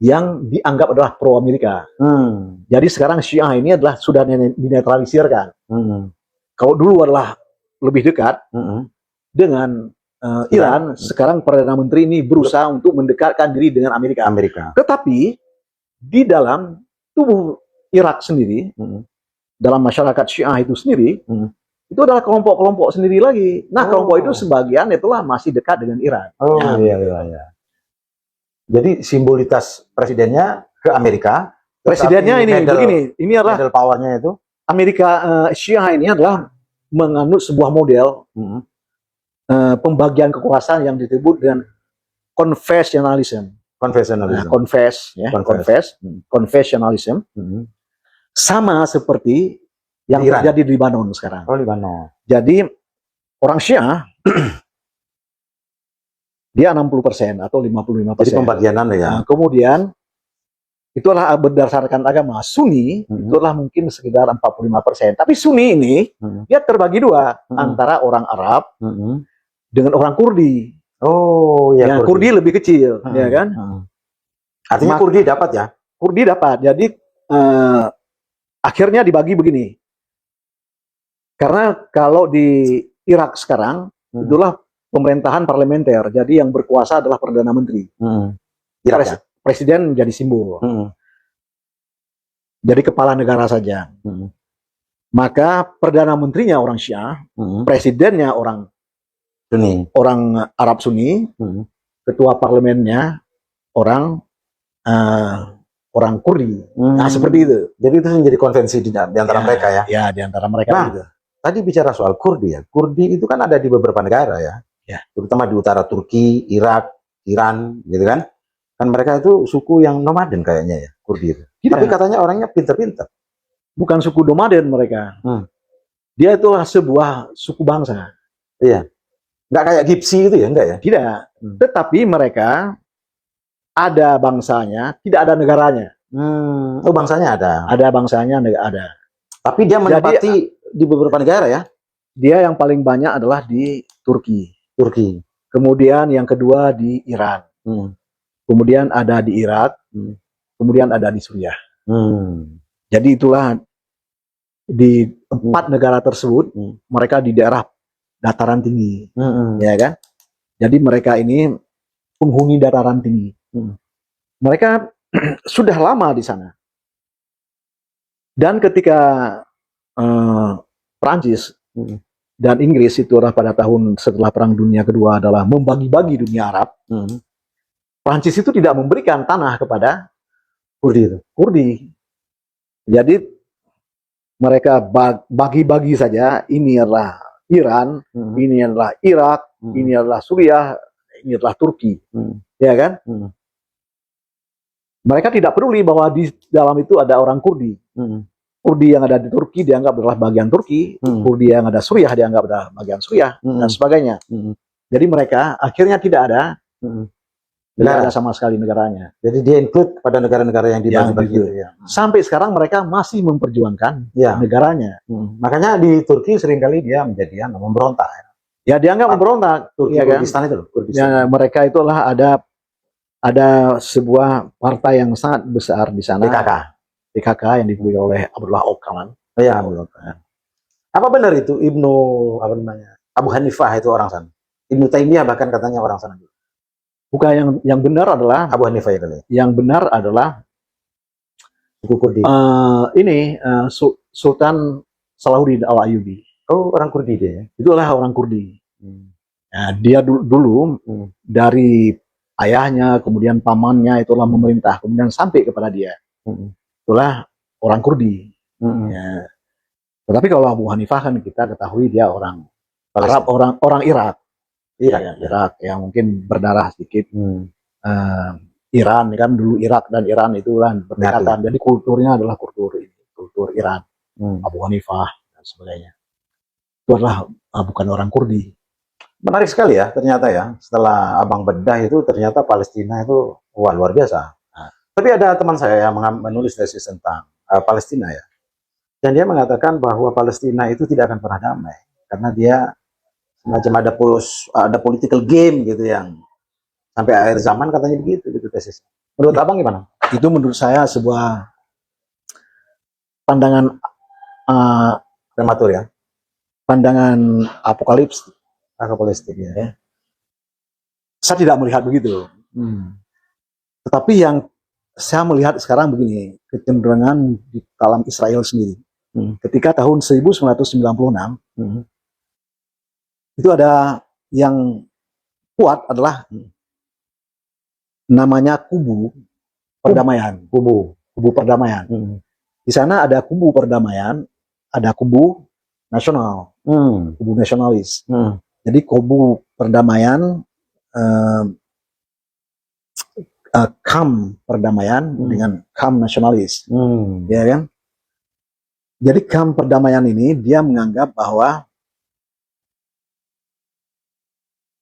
Speaker 1: yang dianggap adalah pro Amerika. Jadi sekarang Syiah ini adalah sudah dinetralisirkan. Kalau dulu adalah lebih dekat dengan Iran, sekarang perdana menteri ini berusaha untuk mendekatkan diri dengan Amerika. Tetapi di dalam tubuh Irak sendiri, dalam masyarakat Syiah itu sendiri, itu adalah kelompok-kelompok sendiri lagi. Nah, kelompok itu sebagian itulah masih dekat dengan Iran.
Speaker 2: Iya. Jadi simbolitas presidennya ke Amerika.
Speaker 1: Presidennya ini begini, ini adalah
Speaker 2: middle powernya itu.
Speaker 1: Amerika Syiah ini adalah menganut sebuah model pembagian kekuasaan yang disebut dengan confessionalism. Nah, confessionalism. Sama seperti yang terjadi di Lebanon sekarang. Jadi orang Syiah dia 60% atau 55%.
Speaker 2: Jadi pembagian ya.
Speaker 1: Nah, kemudian itulah berdasarkan agama. Sunni itulah mungkin sekitar 45%. Tapi Sunni ini dia terbagi dua antara orang Arab dengan orang Kurdi.
Speaker 2: Oh, ya.
Speaker 1: Kurdi lebih kecil, ya kan?
Speaker 2: Artinya Kurdi dapat ya?
Speaker 1: Kurdi dapat. Jadi akhirnya dibagi begini. Karena kalau di Irak sekarang itulah pemerintahan parlementer. Jadi yang berkuasa adalah perdana menteri. Presiden jadi simbol. Jadi kepala negara saja. Maka perdana menterinya orang Syiah, presidennya orang Sunni, orang Arab Sunni, ketua parlemennya orang Kurdi. Nah, seperti itu.
Speaker 2: Jadi itu menjadi konvensi di antara mereka ya.
Speaker 1: Ya, di antara mereka.
Speaker 2: Nah,
Speaker 1: gitu.
Speaker 2: Tadi bicara soal Kurdi ya. Kurdi itu kan ada di beberapa negara ya. Terutama di utara Turki, Irak, Iran, gitu kan. Kan mereka itu suku yang nomaden kayaknya ya, Kurdi itu. Tapi katanya orangnya pinter-pinter.
Speaker 1: Bukan suku nomaden mereka. Dia itulah sebuah suku bangsa.
Speaker 2: Iya. Nggak kayak Gipsi itu ya, enggak ya?
Speaker 1: Tidak. Tetapi mereka ada bangsanya, tidak ada negaranya.
Speaker 2: Oh, bangsanya ada.
Speaker 1: Ada bangsanya, ada.
Speaker 2: Tapi dia menempati di beberapa negara ya.
Speaker 1: Dia yang paling banyak adalah di Turki. Kemudian yang kedua di Iran. Kemudian ada di Irak. Kemudian ada di Suriah. Jadi itulah di 4 negara tersebut mereka di daerah dataran tinggi, ya kan? Jadi mereka ini penghuni dataran tinggi. Mereka sudah lama di sana. Dan ketika Prancis dan Inggris itu adalah pada tahun setelah Perang Dunia Kedua adalah membagi-bagi dunia Arab, Prancis itu tidak memberikan tanah kepada Kurdi. Jadi mereka bagi-bagi saja. Ini adalah Iran, ini adalah Irak, ini adalah Suriah, ini adalah Turki, ya kan? Mereka tidak peduli bahwa di dalam itu ada orang Kurdi. Kurdi yang ada di Turki dianggap adalah bagian Turki, Kurdi yang ada Suriah dianggap adalah bagian Suriah, dan sebagainya. Jadi mereka akhirnya tidak ada sama sekali negaranya.
Speaker 2: Jadi dia include pada negara-negara yang dibagi-bagi.
Speaker 1: Sampai sekarang mereka masih memperjuangkan negaranya.
Speaker 2: Makanya di Turki seringkali dia menjadi memberontak.
Speaker 1: Ya dianggap memberontak,
Speaker 2: Turki
Speaker 1: ya kan?
Speaker 2: Kurdistan itu loh, Kurdistan.
Speaker 1: Ya, mereka itulah ada sebuah partai yang sangat besar di sana, PKK yang dipilih oleh Abdullah Öcalan.
Speaker 2: Iya, apa benar itu Ibnu apa namanya Abu Hanifah itu orang sana? Ibnu Taimiyah bahkan katanya orang sana.
Speaker 1: Bukan, yang benar adalah
Speaker 2: Abu Hanifah ya kali.
Speaker 1: Yang benar adalah
Speaker 2: Suku Kurdi.
Speaker 1: Sultan Salahuddin Al-Ayyubi.
Speaker 2: Oh, orang Kurdi dia ya?
Speaker 1: Itulah orang Kurdi. Nah, dia dulu dari ayahnya, kemudian pamannya itulah memerintah, kemudian sampai kepada dia. Itulah orang Kurdi. Ya. Tetapi kalau Abu Hanifah kan kita ketahui dia orang Arab, orang Irak. Iya, Irak yang mungkin berdarah sedikit. Iran kan dulu Irak dan Iran itulah berdekatan. Jadi kulturnya adalah kultur Iran. Abu Hanifah dan sebagainya. Itu adalah bukan orang Kurdi.
Speaker 2: Menarik sekali ya ternyata ya. Setelah abang bedah itu ternyata Palestina itu luar biasa. Tapi ada teman saya yang menulis tesis tentang Palestina ya. Dan dia mengatakan bahwa Palestina itu tidak akan pernah damai karena dia semacam ada political game gitu yang sampai akhir zaman katanya begitu gitu tesis. Menurut abang gimana?
Speaker 1: Itu menurut saya sebuah pandangan
Speaker 2: prematur ya.
Speaker 1: Pandangan apokalips
Speaker 2: ya.
Speaker 1: Saya tidak melihat begitu. Tetapi yang saya melihat sekarang begini, kecenderungan di dalam Israel sendiri. Ketika tahun 1996 itu ada yang kuat adalah namanya kubu perdamaian. Kubu perdamaian. Di sana ada kubu perdamaian, ada kubu nasional, kubu nasionalis. Jadi kubu perdamaian, KAM perdamaian dengan KAM nasionalis, ya kan? Jadi KAM perdamaian ini dia menganggap bahwa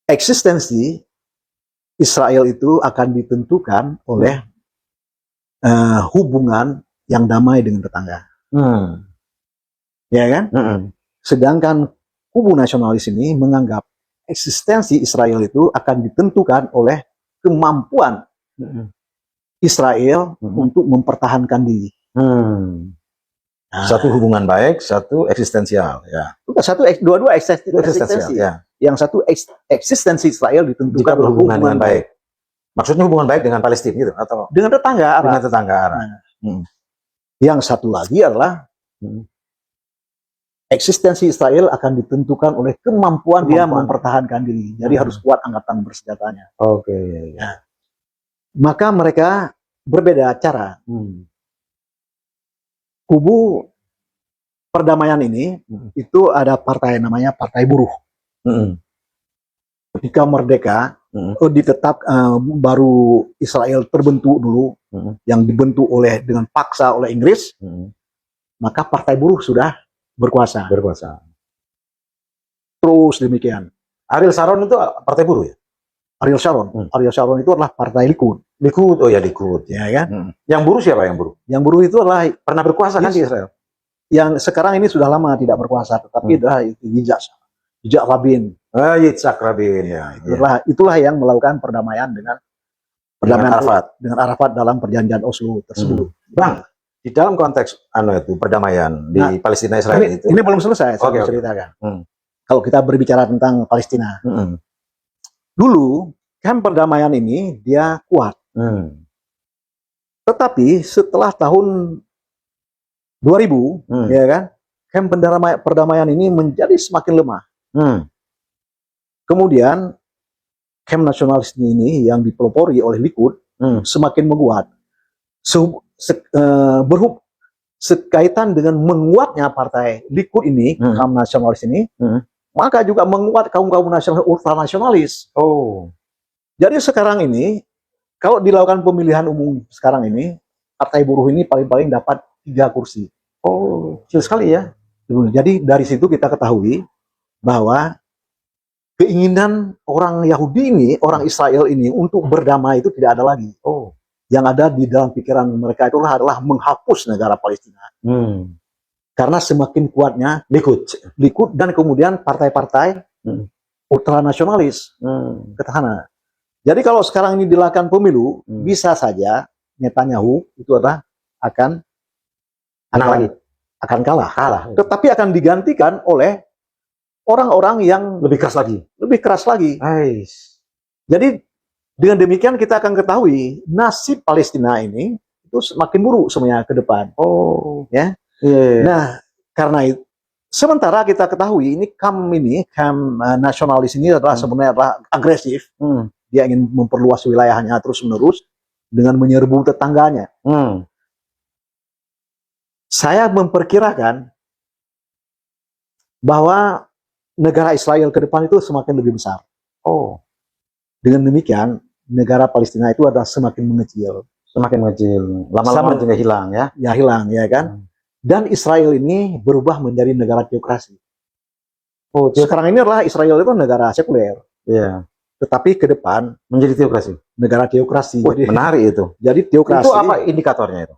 Speaker 1: eksistensi Israel itu akan ditentukan oleh hubungan yang damai dengan tetangga, ya kan? Sedangkan kubu nasionalis ini menganggap eksistensi Israel itu akan ditentukan oleh kemampuan Israel untuk mempertahankan diri.
Speaker 2: Satu hubungan baik, satu eksistensial, ya.
Speaker 1: Dua-dua eksistensi.
Speaker 2: Ya.
Speaker 1: Yang satu eksistensi Israel ditentukan
Speaker 2: oleh hubungan baik. Maksudnya hubungan baik dengan Palestina gitu atau
Speaker 1: dengan tetangga Arab.
Speaker 2: Dengan tetangga Arab.
Speaker 1: Yang satu lagi adalah eksistensi Israel akan ditentukan oleh kemampuan dia mempertahankan diri. Jadi harus kuat angkatan bersenjatanya.
Speaker 2: Oke.
Speaker 1: Ya. Maka mereka berbeda cara. Kubu perdamaian ini itu ada partai namanya Partai Buruh. Ketika merdeka baru Israel terbentuk dulu, yang dibentuk dengan paksa oleh Inggris, maka Partai Buruh sudah berkuasa. Terus demikian.
Speaker 2: Ariel Sharon itu Partai Buruh ya?
Speaker 1: Ariel Sharon itu adalah Partai Likud.
Speaker 2: Oh ya Likud,
Speaker 1: ya kan?
Speaker 2: Yang buruh siapa yang buruh?
Speaker 1: Yang buruh itu adalah
Speaker 2: pernah berkuasa kan di Israel.
Speaker 1: Yang sekarang ini sudah lama tidak berkuasa, tetapi adalah Yitzhak Rabin.
Speaker 2: Yitzhak Rabin ya.
Speaker 1: Itulah yang melakukan perdamaian dengan Arafat dalam perjanjian Oslo tersebut.
Speaker 2: Bang, di dalam konteks perdamaian di Palestina Israel itu.
Speaker 1: Ini belum selesai, saya ceritakan. Kalau kita berbicara tentang Palestina, dulu kan perdamaian ini dia kuat. Tetapi setelah tahun 2000, ya kan, camp perdamaian ini menjadi semakin lemah. Kemudian camp nasionalis ini yang dipelopori oleh Likud semakin menguat. Sekaitan dengan menguatnya partai Likud ini, camp nasionalis ini, maka juga menguat kaum-kaum nasionalis ultranasionalis. Jadi sekarang ini, kalau dilakukan pemilihan umum sekarang ini, Partai Buruh ini paling-paling dapat 3 kursi.
Speaker 2: Kecil sekali ya.
Speaker 1: Jadi dari situ kita ketahui bahwa keinginan orang Yahudi ini, orang Israel ini untuk berdamai itu tidak ada lagi. Yang ada di dalam pikiran mereka itulah adalah menghapus negara Palestina. Karena semakin kuatnya Likud dan kemudian partai-partai ultranasionalis petahana. Jadi kalau sekarang ini dilakukan pemilu, bisa saja Netanyahu itu adalah akan kalah. Tetapi akan digantikan oleh orang-orang yang
Speaker 2: Lebih keras lagi.
Speaker 1: Jadi dengan demikian kita akan ketahui nasib Palestina ini itu semakin buruk sebenarnya ke depan. Ya. Nah, karena itu sementara kita ketahui ini kamp nasionalis ini adalah sebenarnya adalah agresif. Dia ingin memperluas wilayahnya terus-menerus dengan menyerbu tetangganya. Saya memperkirakan bahwa negara Israel ke depan itu semakin lebih besar. Dengan demikian, negara Palestina itu adalah semakin mengecil.
Speaker 2: Lama-lama juga hilang ya.
Speaker 1: Ya hilang, ya kan? Dan Israel ini berubah menjadi negara teokrasi. Sekarang ini adalah Israel itu negara sekuler.
Speaker 2: Iya.
Speaker 1: Tetapi ke depan
Speaker 2: Menjadi teokrasi.
Speaker 1: negara teokrasi.
Speaker 2: Jadi, menarik itu.
Speaker 1: Jadi teokrasi.
Speaker 2: Itu apa indikatornya itu?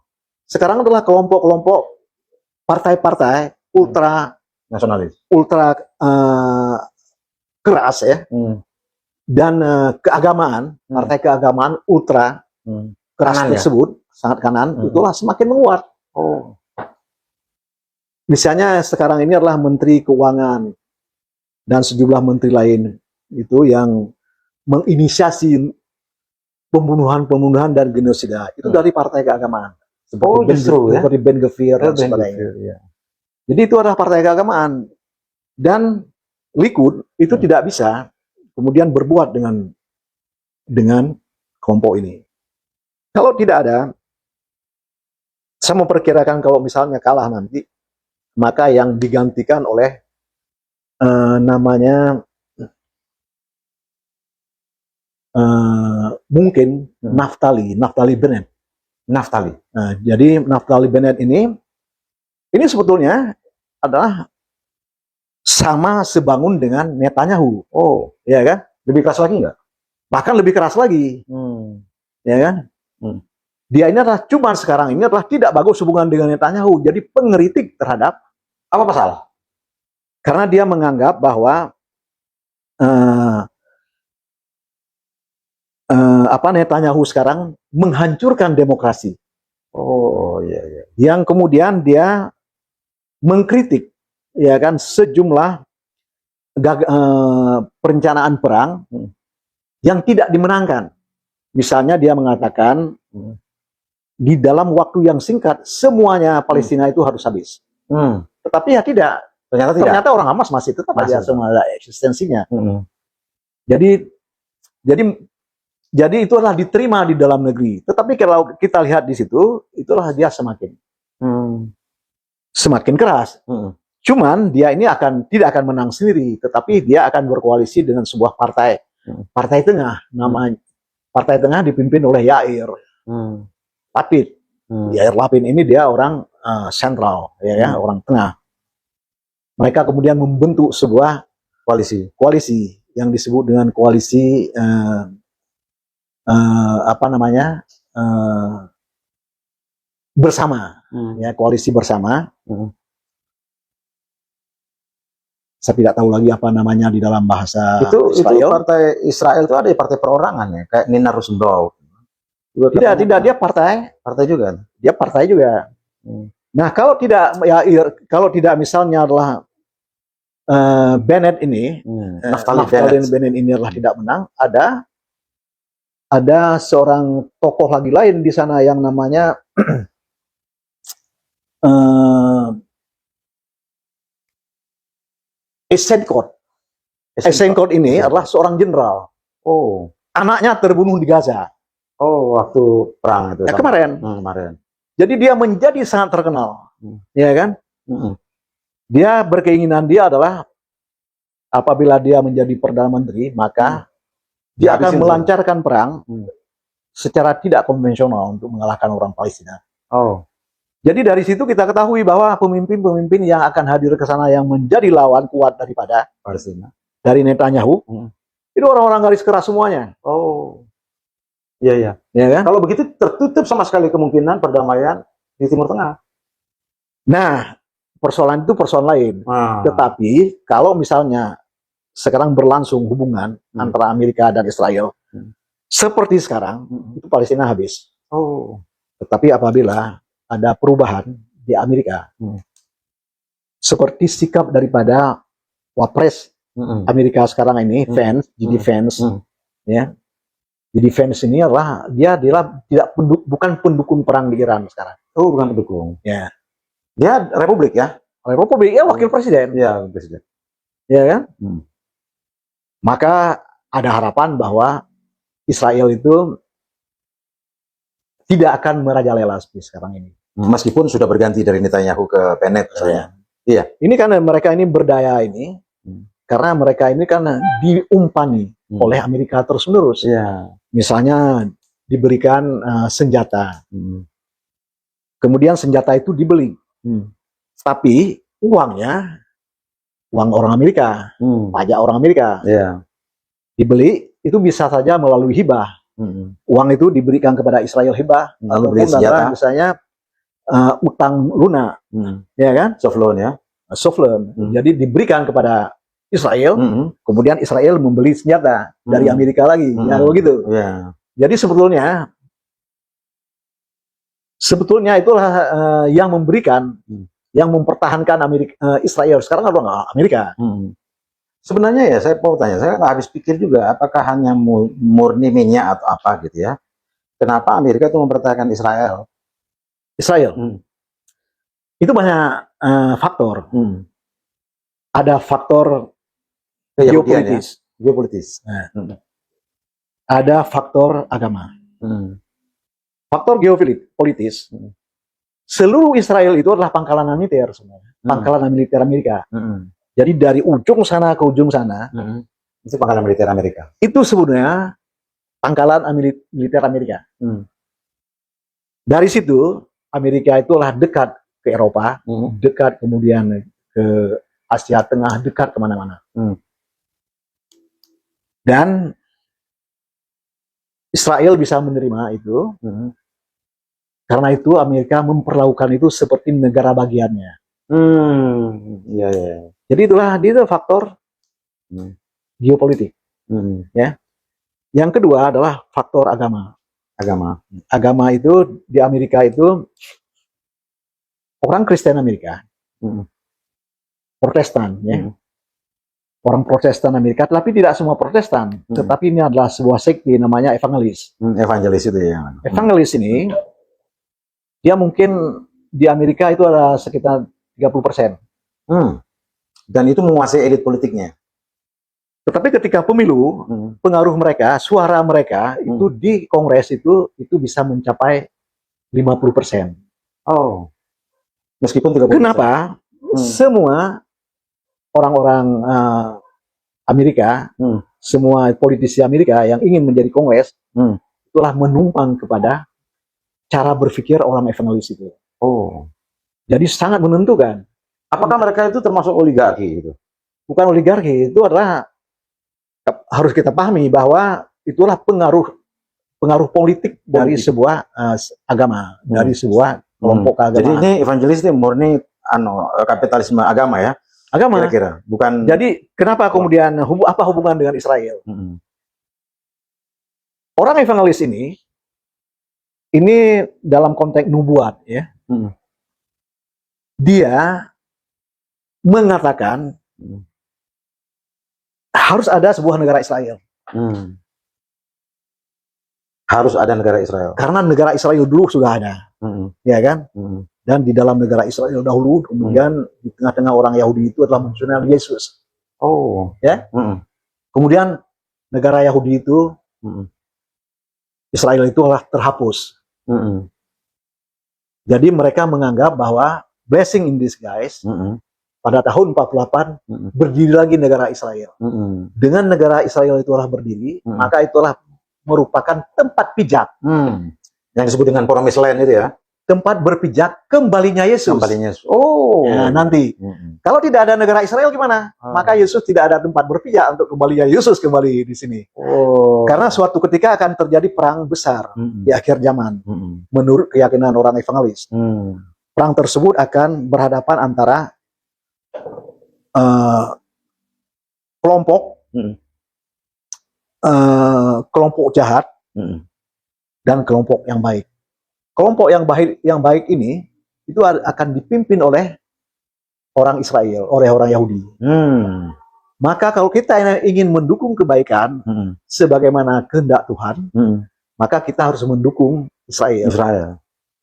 Speaker 1: Sekarang adalah kelompok-kelompok partai-partai ultra keras ya. Dan keagamaan, partai keagamaan ultra keras
Speaker 2: Kanan,
Speaker 1: tersebut, sangat kanan, itulah semakin menguat. Misalnya sekarang ini adalah Menteri Keuangan dan sejumlah menteri lain itu yang menginisiasi pembunuhan dan genosida itu dari partai keagamaan. Seperti Ben Gvir dan sebagainya. Jadi itu adalah partai keagamaan. Dan Likud itu tidak bisa kemudian berbuat dengan kelompok ini. Kalau tidak ada, saya memperkirakan kalau misalnya kalah nanti, maka yang digantikan oleh mungkin Naftali Bennett. Jadi Naftali Bennett ini sebetulnya adalah sama sebangun dengan Netanyahu. Ya kan?
Speaker 2: Lebih keras lagi nggak?
Speaker 1: Bahkan lebih keras lagi. Ya kan? Dia ini adalah cuma sekarang ini adalah tidak bagus hubungan dengan Netanyahu. Jadi pengkritik terhadap
Speaker 2: Apa masalah?
Speaker 1: karena dia menganggap bahwa Netanyahu sekarang menghancurkan demokrasi. Yang kemudian dia mengkritik ya kan sejumlah perencanaan perang yang tidak dimenangkan. Misalnya dia mengatakan di dalam waktu yang singkat semuanya Palestina itu harus habis. Tetapi ya tidak. Ternyata orang Hamas masih tetap ada semua eksistensinya. Jadi itu adalah diterima di dalam negeri. Tetapi kalau kita lihat di situ, itulah dia semakin keras. Cuman dia ini tidak akan menang sendiri, tetapi dia akan berkoalisi dengan sebuah partai tengah, namanya partai tengah dipimpin oleh Yair Lapid. Yair Lapid ini dia orang sentral, ya, orang tengah. Mereka kemudian membentuk sebuah koalisi yang disebut dengan koalisi bersama, ya, koalisi bersama. Saya tidak tahu lagi apa namanya di dalam bahasa
Speaker 2: Itu
Speaker 1: Israel.
Speaker 2: partai Israel itu ada partai perorangan ya, kayak Nina Rosenbaum.
Speaker 1: Tidak, dia partai
Speaker 2: juga.
Speaker 1: Dia partai juga. Nah, kalau tidak misalnya adalah Bennett ini, Naftali Bennett ini adalah tidak menang, ada seorang tokoh lagi lain di sana yang namanya Eisenkot ini adalah seorang jenderal. Anaknya terbunuh di Gaza.
Speaker 2: Waktu perang itu.
Speaker 1: Kemarin. Jadi dia menjadi sangat terkenal, ya kan? Dia berkeinginan dia adalah apabila dia menjadi perdana menteri, maka dia akan melancarkan perang secara tidak konvensional untuk mengalahkan orang Palestina. Jadi dari situ kita ketahui bahwa pemimpin-pemimpin yang akan hadir ke sana yang menjadi lawan kuat daripada
Speaker 2: Palestina,
Speaker 1: dari Netanyahu, itu orang-orang garis keras semuanya.
Speaker 2: Iya.
Speaker 1: Ya kan?
Speaker 2: Kalau begitu tertutup sama sekali kemungkinan perdamaian di Timur Tengah.
Speaker 1: Nah, persoalan itu persoalan lain. Tetapi kalau misalnya sekarang berlangsung hubungan antara Amerika dan Israel seperti sekarang, itu Palestina habis. Tetapi apabila ada perubahan di Amerika, seperti sikap daripada Wapres Amerika sekarang ini, Vance, jadi Vance, ya. Jadi Vance ini adalah dia bukan pendukung perang di Iran sekarang.
Speaker 2: Oh, bukan pendukung.
Speaker 1: Ya.
Speaker 2: Dia Republik ya?
Speaker 1: Republik ya, wakil presiden.
Speaker 2: Ya, presiden.
Speaker 1: Ya kan? Maka ada harapan bahwa Israel itu tidak akan merajalela seperti sekarang ini.
Speaker 2: Meskipun sudah berganti dari Netanyahu ke Bennett. Iya. Ini
Speaker 1: kan mereka ini berdaya ini, karena mereka ini kan diumpani oleh Amerika terus-menerus. Misalnya diberikan senjata. Kemudian senjata itu dibeli. Tapi uangnya, uang orang Amerika, pajak orang Amerika. Dibeli, itu bisa saja melalui hibah. Uang itu diberikan kepada Israel hibah.
Speaker 2: Lalu beli senjata.
Speaker 1: Misalnya utang lunak. Ya kan?
Speaker 2: Soft loan ya?
Speaker 1: Soft loan. Jadi diberikan kepada Israel, kemudian Israel membeli senjata dari Amerika lagi, ya begitu. Jadi sebetulnya itulah yang memberikan, yang mempertahankan Israel sekarang adalah Amerika.
Speaker 2: Sebenarnya ya saya mau tanya, saya nggak habis pikir juga, apakah hanya murni minyak atau apa gitu ya? Kenapa Amerika itu mempertahankan Israel?
Speaker 1: Itu banyak faktor. Ada faktor geopolitis. Ada faktor agama. Faktor geopolitis. Seluruh Israel itu adalah pangkalan militer sebenarnya. Pangkalan militer Amerika. Jadi dari ujung sana ke ujung sana,
Speaker 2: itu pangkalan militer Amerika.
Speaker 1: Itu sebenarnya pangkalan militer Amerika. Dari situ Amerika itulah dekat ke Eropa, dekat kemudian ke Asia Tengah, dekat kemana-mana. Dan Israel bisa menerima itu, karena itu Amerika memperlakukan itu seperti negara bagiannya. Jadi itu faktor geopolitik. Ya. Yang kedua adalah faktor agama. Agama itu di Amerika itu orang Kristen Amerika, Protestan, ya. Orang Protestan Amerika, tapi tidak semua Protestan, tetapi ini adalah sebuah sekte namanya evangelis.
Speaker 2: Evangelis itu ya.
Speaker 1: Evangelis ini, dia mungkin di Amerika itu ada sekitar 30%.
Speaker 2: Dan itu menguasai elit politiknya.
Speaker 1: Tetapi ketika pemilu, pengaruh mereka, suara mereka itu di Kongres itu bisa mencapai 50%.
Speaker 2: Oh, meskipun 30%.
Speaker 1: Kenapa? Semua orang-orang Amerika, semua politisi Amerika yang ingin menjadi Kongres, itulah menumpang kepada cara berpikir orang evangelis itu. Jadi sangat menentukan.
Speaker 2: Apakah mereka itu termasuk oligarki gitu?
Speaker 1: Bukan oligarki, itu adalah harus kita pahami bahwa itulah pengaruh politik dari sebuah agama, dari sebuah kelompok agama.
Speaker 2: Jadi ini evangelis ini murni kapitalisme agama ya?
Speaker 1: Agama.
Speaker 2: Kira-kira, bukan.
Speaker 1: Jadi kenapa kemudian apa hubungan dengan Israel? Orang evangelis ini dalam konteks nubuat ya. Dia mengatakan harus ada sebuah negara Israel.
Speaker 2: Harus ada negara Israel.
Speaker 1: Karena negara Israel dulu sudah ada, ya kan? Dan di dalam negara Israel dahulu, kemudian di tengah-tengah orang Yahudi itu adalah munculnya Yesus. Ya. Kemudian negara Yahudi itu, Israel itu adalah terhapus. Jadi mereka menganggap bahwa blessing in disguise, pada tahun 48 berdiri lagi negara Israel. Dengan negara Israel itu telah berdiri, maka itulah merupakan tempat pijak.
Speaker 2: Yang disebut dengan Promised Land itu ya.
Speaker 1: Tempat berpijak kembalinya Yesus. Ya, nanti. Kalau tidak ada negara Israel gimana? Maka Yesus tidak ada tempat berpijak untuk kembalinya Yesus kembali di sini. Karena suatu ketika akan terjadi perang besar di akhir zaman. Menurut keyakinan orang evangelis. Perang tersebut akan berhadapan antara kelompok kelompok jahat dan kelompok yang baik. Kelompok yang baik ini itu akan dipimpin oleh orang Israel, oleh orang Yahudi. Maka kalau kita ingin mendukung kebaikan sebagaimana kehendak Tuhan, maka kita harus mendukung Israel.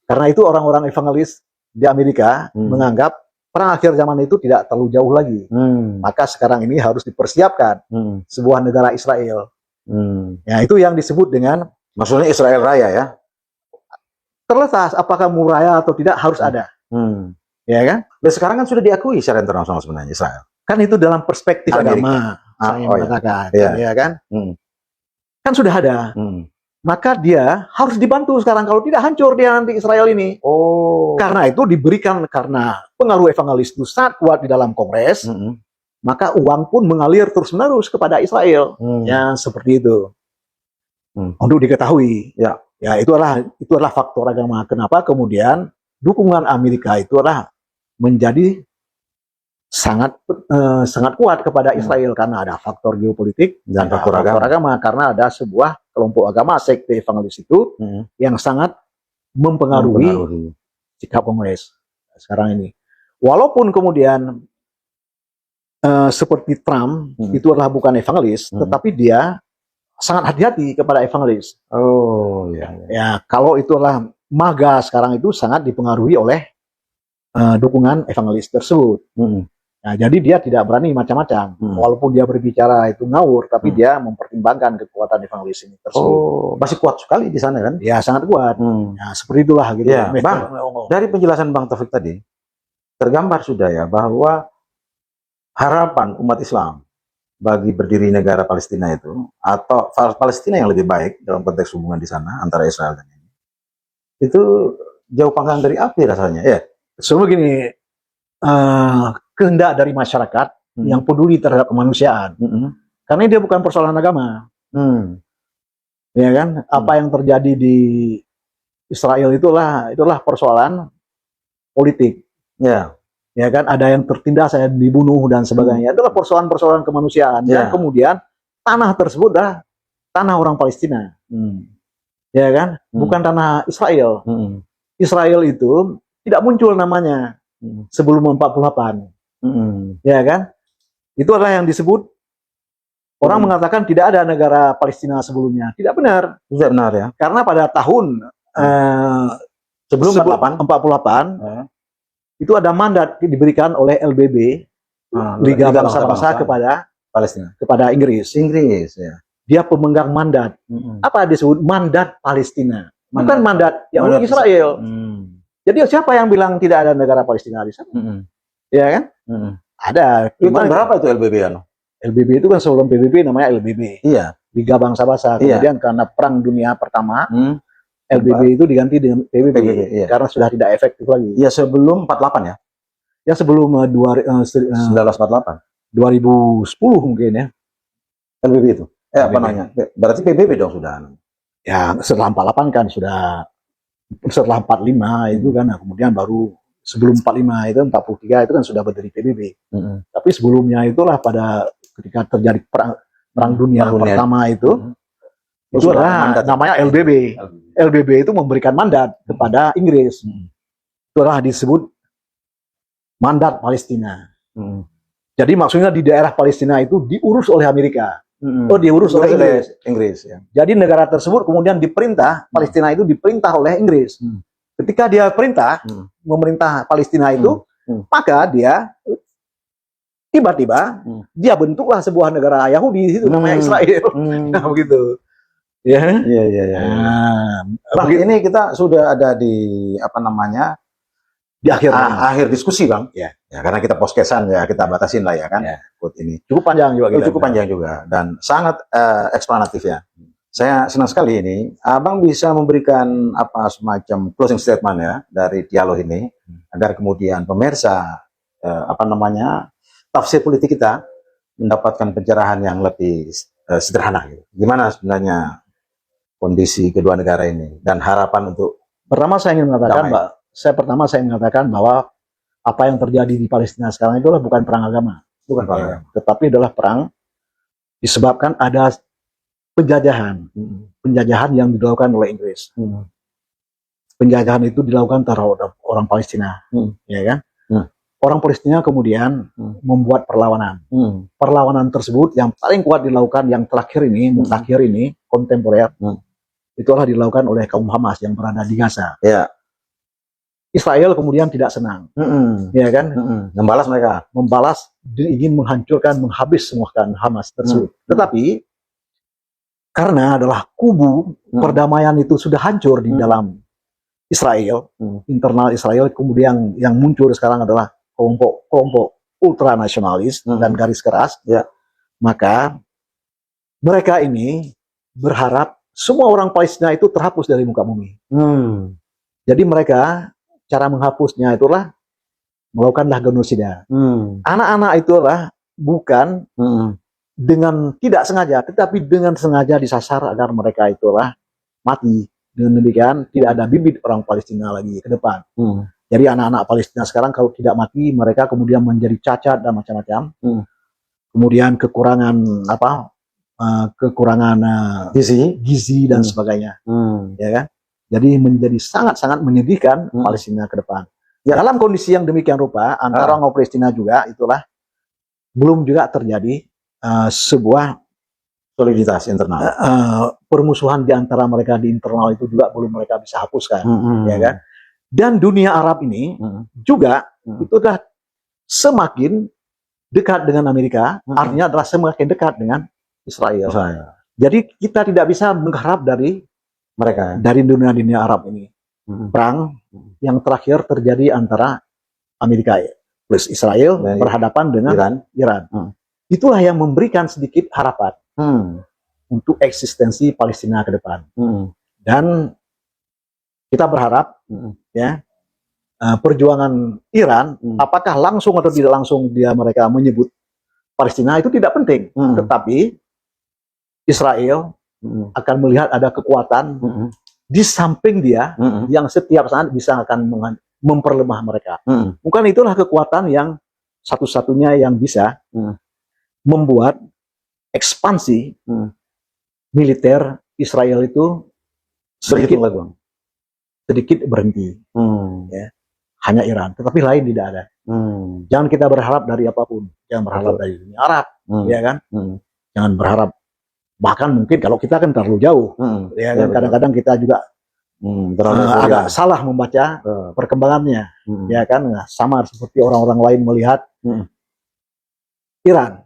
Speaker 1: Karena itu orang-orang evangelis di Amerika menganggap perang akhir zaman itu tidak terlalu jauh lagi. Maka sekarang ini harus dipersiapkan sebuah negara Israel. Ya, itu yang disebut dengan,
Speaker 2: maksudnya Israel Raya ya?
Speaker 1: Terlepas apakah mau raya atau tidak harus ada. Ya kan?
Speaker 2: Dan sekarang kan sudah diakui secara internasional sebenarnya Israel.
Speaker 1: Kan itu dalam perspektif agama, saya mengatakan, ya kan? Kan sudah ada. Maka dia harus dibantu sekarang, kalau tidak hancur dia nanti Israel ini. Karena itu diberikan, karena pengaruh evangelis itu sangat kuat di dalam Kongres, maka uang pun mengalir terus-menerus kepada Israel. Ya, seperti itu. Untuk diketahui. Ya, itu adalah faktor agama. Kenapa kemudian dukungan Amerika itu adalah menjadi sangat kuat kepada Israel, karena ada faktor geopolitik dan faktor agama, karena ada sebuah kelompok agama sekte evangelis itu yang sangat mempengaruhi sikap Kongres sekarang ini. Walaupun kemudian seperti Trump itu adalah bukan evangelis, tetapi dia sangat hati-hati kepada evangelis. Ya, kalau itu adalah MAGA sekarang itu sangat dipengaruhi oleh dukungan evangelis tersebut. Nah, jadi dia tidak berani macam-macam. Walaupun dia berbicara itu ngawur, tapi dia mempertimbangkan kekuatan evangelis ini tersebut.
Speaker 2: Masih kuat sekali di sana kan?
Speaker 1: Ya, sangat kuat. Nah, seperti itulah gitu.
Speaker 2: Ya, Bang, dari penjelasan Bang Taufik tadi, tergambar sudah ya bahwa harapan umat Islam bagi berdiri negara Palestina itu, atau Palestina yang lebih baik dalam konteks hubungan di sana antara Israel dan ini, itu jauh panggang dari api rasanya. Ya,
Speaker 1: begini, kehendak dari masyarakat yang peduli terhadap kemanusiaan, karena dia bukan persoalan agama. Ya kan, apa yang terjadi di Israel itulah persoalan politik. Ya kan, ada yang tertindas, ada yang dibunuh dan sebagainya. Itulah persoalan-persoalan kemanusiaan. Dan kemudian tanah tersebut adalah tanah orang Palestina. Ya kan, bukan tanah Israel. Israel itu tidak muncul namanya sebelum 48. Ya kan? Itu adalah yang disebut, orang mengatakan tidak ada negara Palestina sebelumnya. Tidak benar.
Speaker 2: Tidak benar ya.
Speaker 1: Karena pada tahun sebelum 48 itu ada mandat diberikan oleh LBB, Liga Bangsa-Bangsa kepada
Speaker 2: Palestina,
Speaker 1: kepada Inggris.
Speaker 2: Ya.
Speaker 1: Dia pemegang mandat. Apa disebut mandat Palestina? Bukan mandat yang untuk Israel. Jadi siapa yang bilang tidak ada negara Palestina di sana? Ya kan? Ada.
Speaker 2: Itu berapa itu LBB ya?
Speaker 1: LBB itu kan sebelum PBB namanya LBB.
Speaker 2: Iya.
Speaker 1: Liga Bangsa-Bangsa. Kemudian karena Perang Dunia Pertama, LBB itu diganti dengan PBB, karena sudah tidak efektif lagi.
Speaker 2: Ya, sebelum 48 ya?
Speaker 1: Ya, sebelum 1948. 2010 mungkin ya.
Speaker 2: LBB itu? Apa namanya? Berarti PBB dong sudah?
Speaker 1: Ya, setelah 48 kan sudah, setelah 45 itu kan, kemudian baru sebelum 45 itu, 43 itu kan sudah berdiri PBB. Tapi sebelumnya itulah pada ketika terjadi perang dunia pertama itu adalah namanya LBB. LBB itu memberikan mandat kepada Inggris. Itu adalah disebut mandat Palestina. Jadi maksudnya di daerah Palestina itu diurus oleh Amerika. Diurus oleh
Speaker 2: Inggris ya.
Speaker 1: Jadi negara tersebut kemudian diperintah, Palestina itu diperintah oleh Inggris. Ketika dia memerintah Palestina itu, maka dia tiba-tiba dia bentuklah sebuah negara Yahudi di situ namanya Israel. Nah, begitu. Ya.
Speaker 2: Nah, Bang, ini kita sudah ada di apa namanya?
Speaker 1: Di akhir
Speaker 2: diskusi, Bang. Ya, karena kita poskesan ya, kita batasin lah ya kan. Ini
Speaker 1: cukup panjang juga.
Speaker 2: Cukup panjang juga dan sangat eksplanatif ya. Saya senang sekali ini Abang bisa memberikan apa semacam closing statement ya dari dialog ini agar kemudian pemirsa apa namanya tafsir politik kita mendapatkan pencerahan yang lebih sederhana gitu. Gimana sebenarnya kondisi kedua negara ini dan harapan untuk
Speaker 1: saya ingin mengatakan bahwa apa yang terjadi di Palestina sekarang itu bukan perang agama, tetapi adalah perang disebabkan ada penjajahan, penjajahan yang dilakukan oleh Inggris. Penjajahan itu dilakukan terhadap orang Palestina, ya kan? Orang Palestina kemudian membuat perlawanan. Perlawanan tersebut yang paling kuat dilakukan yang terakhir ini, mutakhir ini, kontemporer, itulah dilakukan oleh kaum Hamas yang berada di Gaza.
Speaker 2: Ya.
Speaker 1: Israel kemudian tidak senang, ya kan?
Speaker 2: Membalas mereka.
Speaker 1: Membalas, ingin menghancurkan, menghabis semua kan Hamas tersebut. Tetapi karena adalah kubu perdamaian itu sudah hancur di dalam Israel, internal Israel, kemudian yang muncul sekarang adalah kelompok ultranasionalis dan garis keras, maka mereka ini berharap semua orang Palestina itu terhapus dari muka bumi. Jadi mereka cara menghapusnya itulah melakukanlah genosida. Anak-anak itulah bukan dengan tidak sengaja, tetapi dengan sengaja disasar agar mereka itulah mati. Dengan demikian tidak ada bibit orang Palestina lagi ke depan. Jadi anak-anak Palestina sekarang kalau tidak mati, mereka kemudian menjadi cacat dan macam-macam. Kemudian kekurangan gizi dan sebagainya, ya kan? Jadi menjadi sangat-sangat menyedihkan Palestina ke depan. Ya, dalam kondisi yang demikian rupa antara orang Palestina juga itulah belum juga terjadi sebuah
Speaker 2: soliditas internal.
Speaker 1: Permusuhan di antara mereka di internal itu juga belum mereka bisa hapuskan, ya kan? Dan dunia Arab ini juga itu adalah semakin dekat dengan Amerika, artinya adalah semakin dekat dengan Israel. Jadi kita tidak bisa mengharap dari mereka, dari dunia Arab ini. Perang yang terakhir terjadi antara Amerika plus Israel berhadapan dengan Iran. Itulah yang memberikan sedikit harapan untuk eksistensi Palestina ke depan. Dan kita berharap ya perjuangan Iran, apakah langsung atau tidak langsung mereka menyebut Palestina itu tidak penting, tetapi Israel akan melihat ada kekuatan di samping dia yang setiap saat bisa akan memperlemah mereka. Bukan itulah kekuatan yang satu-satunya yang bisa membuat ekspansi militer Israel itu sedikit berhenti. Ya. Hanya Iran, tetapi lain tidak ada. Jangan kita berharap dari apapun, jangan berharap dari dunia Arab, ya kan? Jangan berharap, bahkan mungkin kalau kita kan terlalu jauh, ya kan? Kadang-kadang kita juga agak salah membaca perkembangannya, ya kan? Nah, sama seperti orang-orang lain melihat Iran.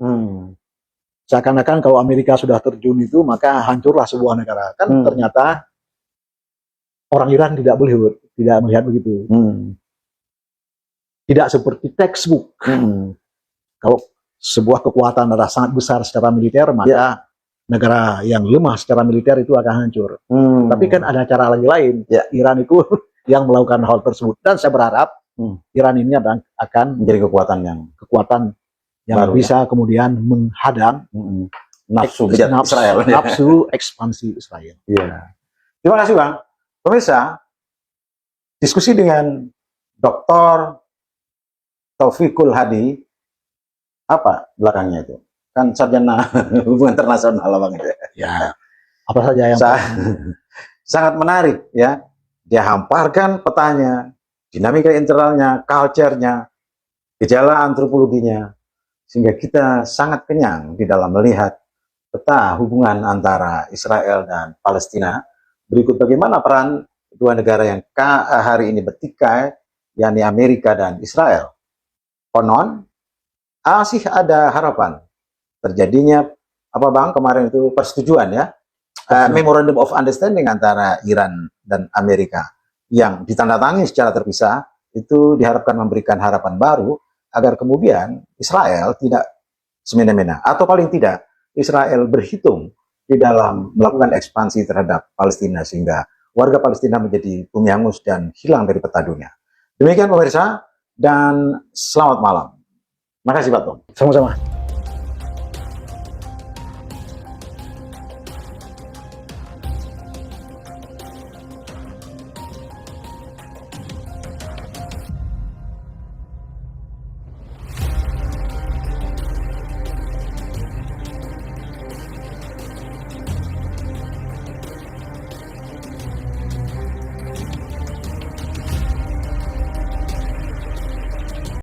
Speaker 1: Seakan-akan kalau Amerika sudah terjun itu maka hancurlah sebuah negara. Kan ternyata orang Iran tidak melihat begitu. Tidak seperti textbook. Kalau sebuah kekuatan adalah sangat besar secara militer, maka negara yang lemah secara militer itu akan hancur. Tapi kan ada cara lagi lain. Iran itu yang melakukan hal tersebut. Dan saya berharap Iran ini akan menjadi kekuatan yang baru, bisa kemudian menghadang nafsu Israel, nafsu ekspansi Israel.
Speaker 2: Terima kasih Bang. Pemirsa, diskusi dengan Dr. Taufikul Hadi, apa belakangnya itu? Kan sarjana hubungan internasional Bang.
Speaker 1: Ya, apa saja yang
Speaker 2: sangat menarik ya. Dia hamparkan petanya, dinamika internalnya, culture-nya, gejala antropologinya, sehingga kita sangat kenyang di dalam melihat peta hubungan antara Israel dan Palestina. Berikut bagaimana peran dua negara yang hari ini bertikai, yakni Amerika dan Israel. Konon, masih ada harapan terjadinya, apa Bang, kemarin itu persetujuan ya, Memorandum of Understanding antara Iran dan Amerika yang ditandatangani secara terpisah, itu diharapkan memberikan harapan baru agar kemudian Israel tidak semena-mena, atau paling tidak Israel berhitung di dalam melakukan ekspansi terhadap Palestina sehingga warga Palestina menjadi bumi hangus dan hilang dari peta dunia. Demikian pemirsa, dan selamat malam. Makasih Pak Tom.
Speaker 1: Sama-sama.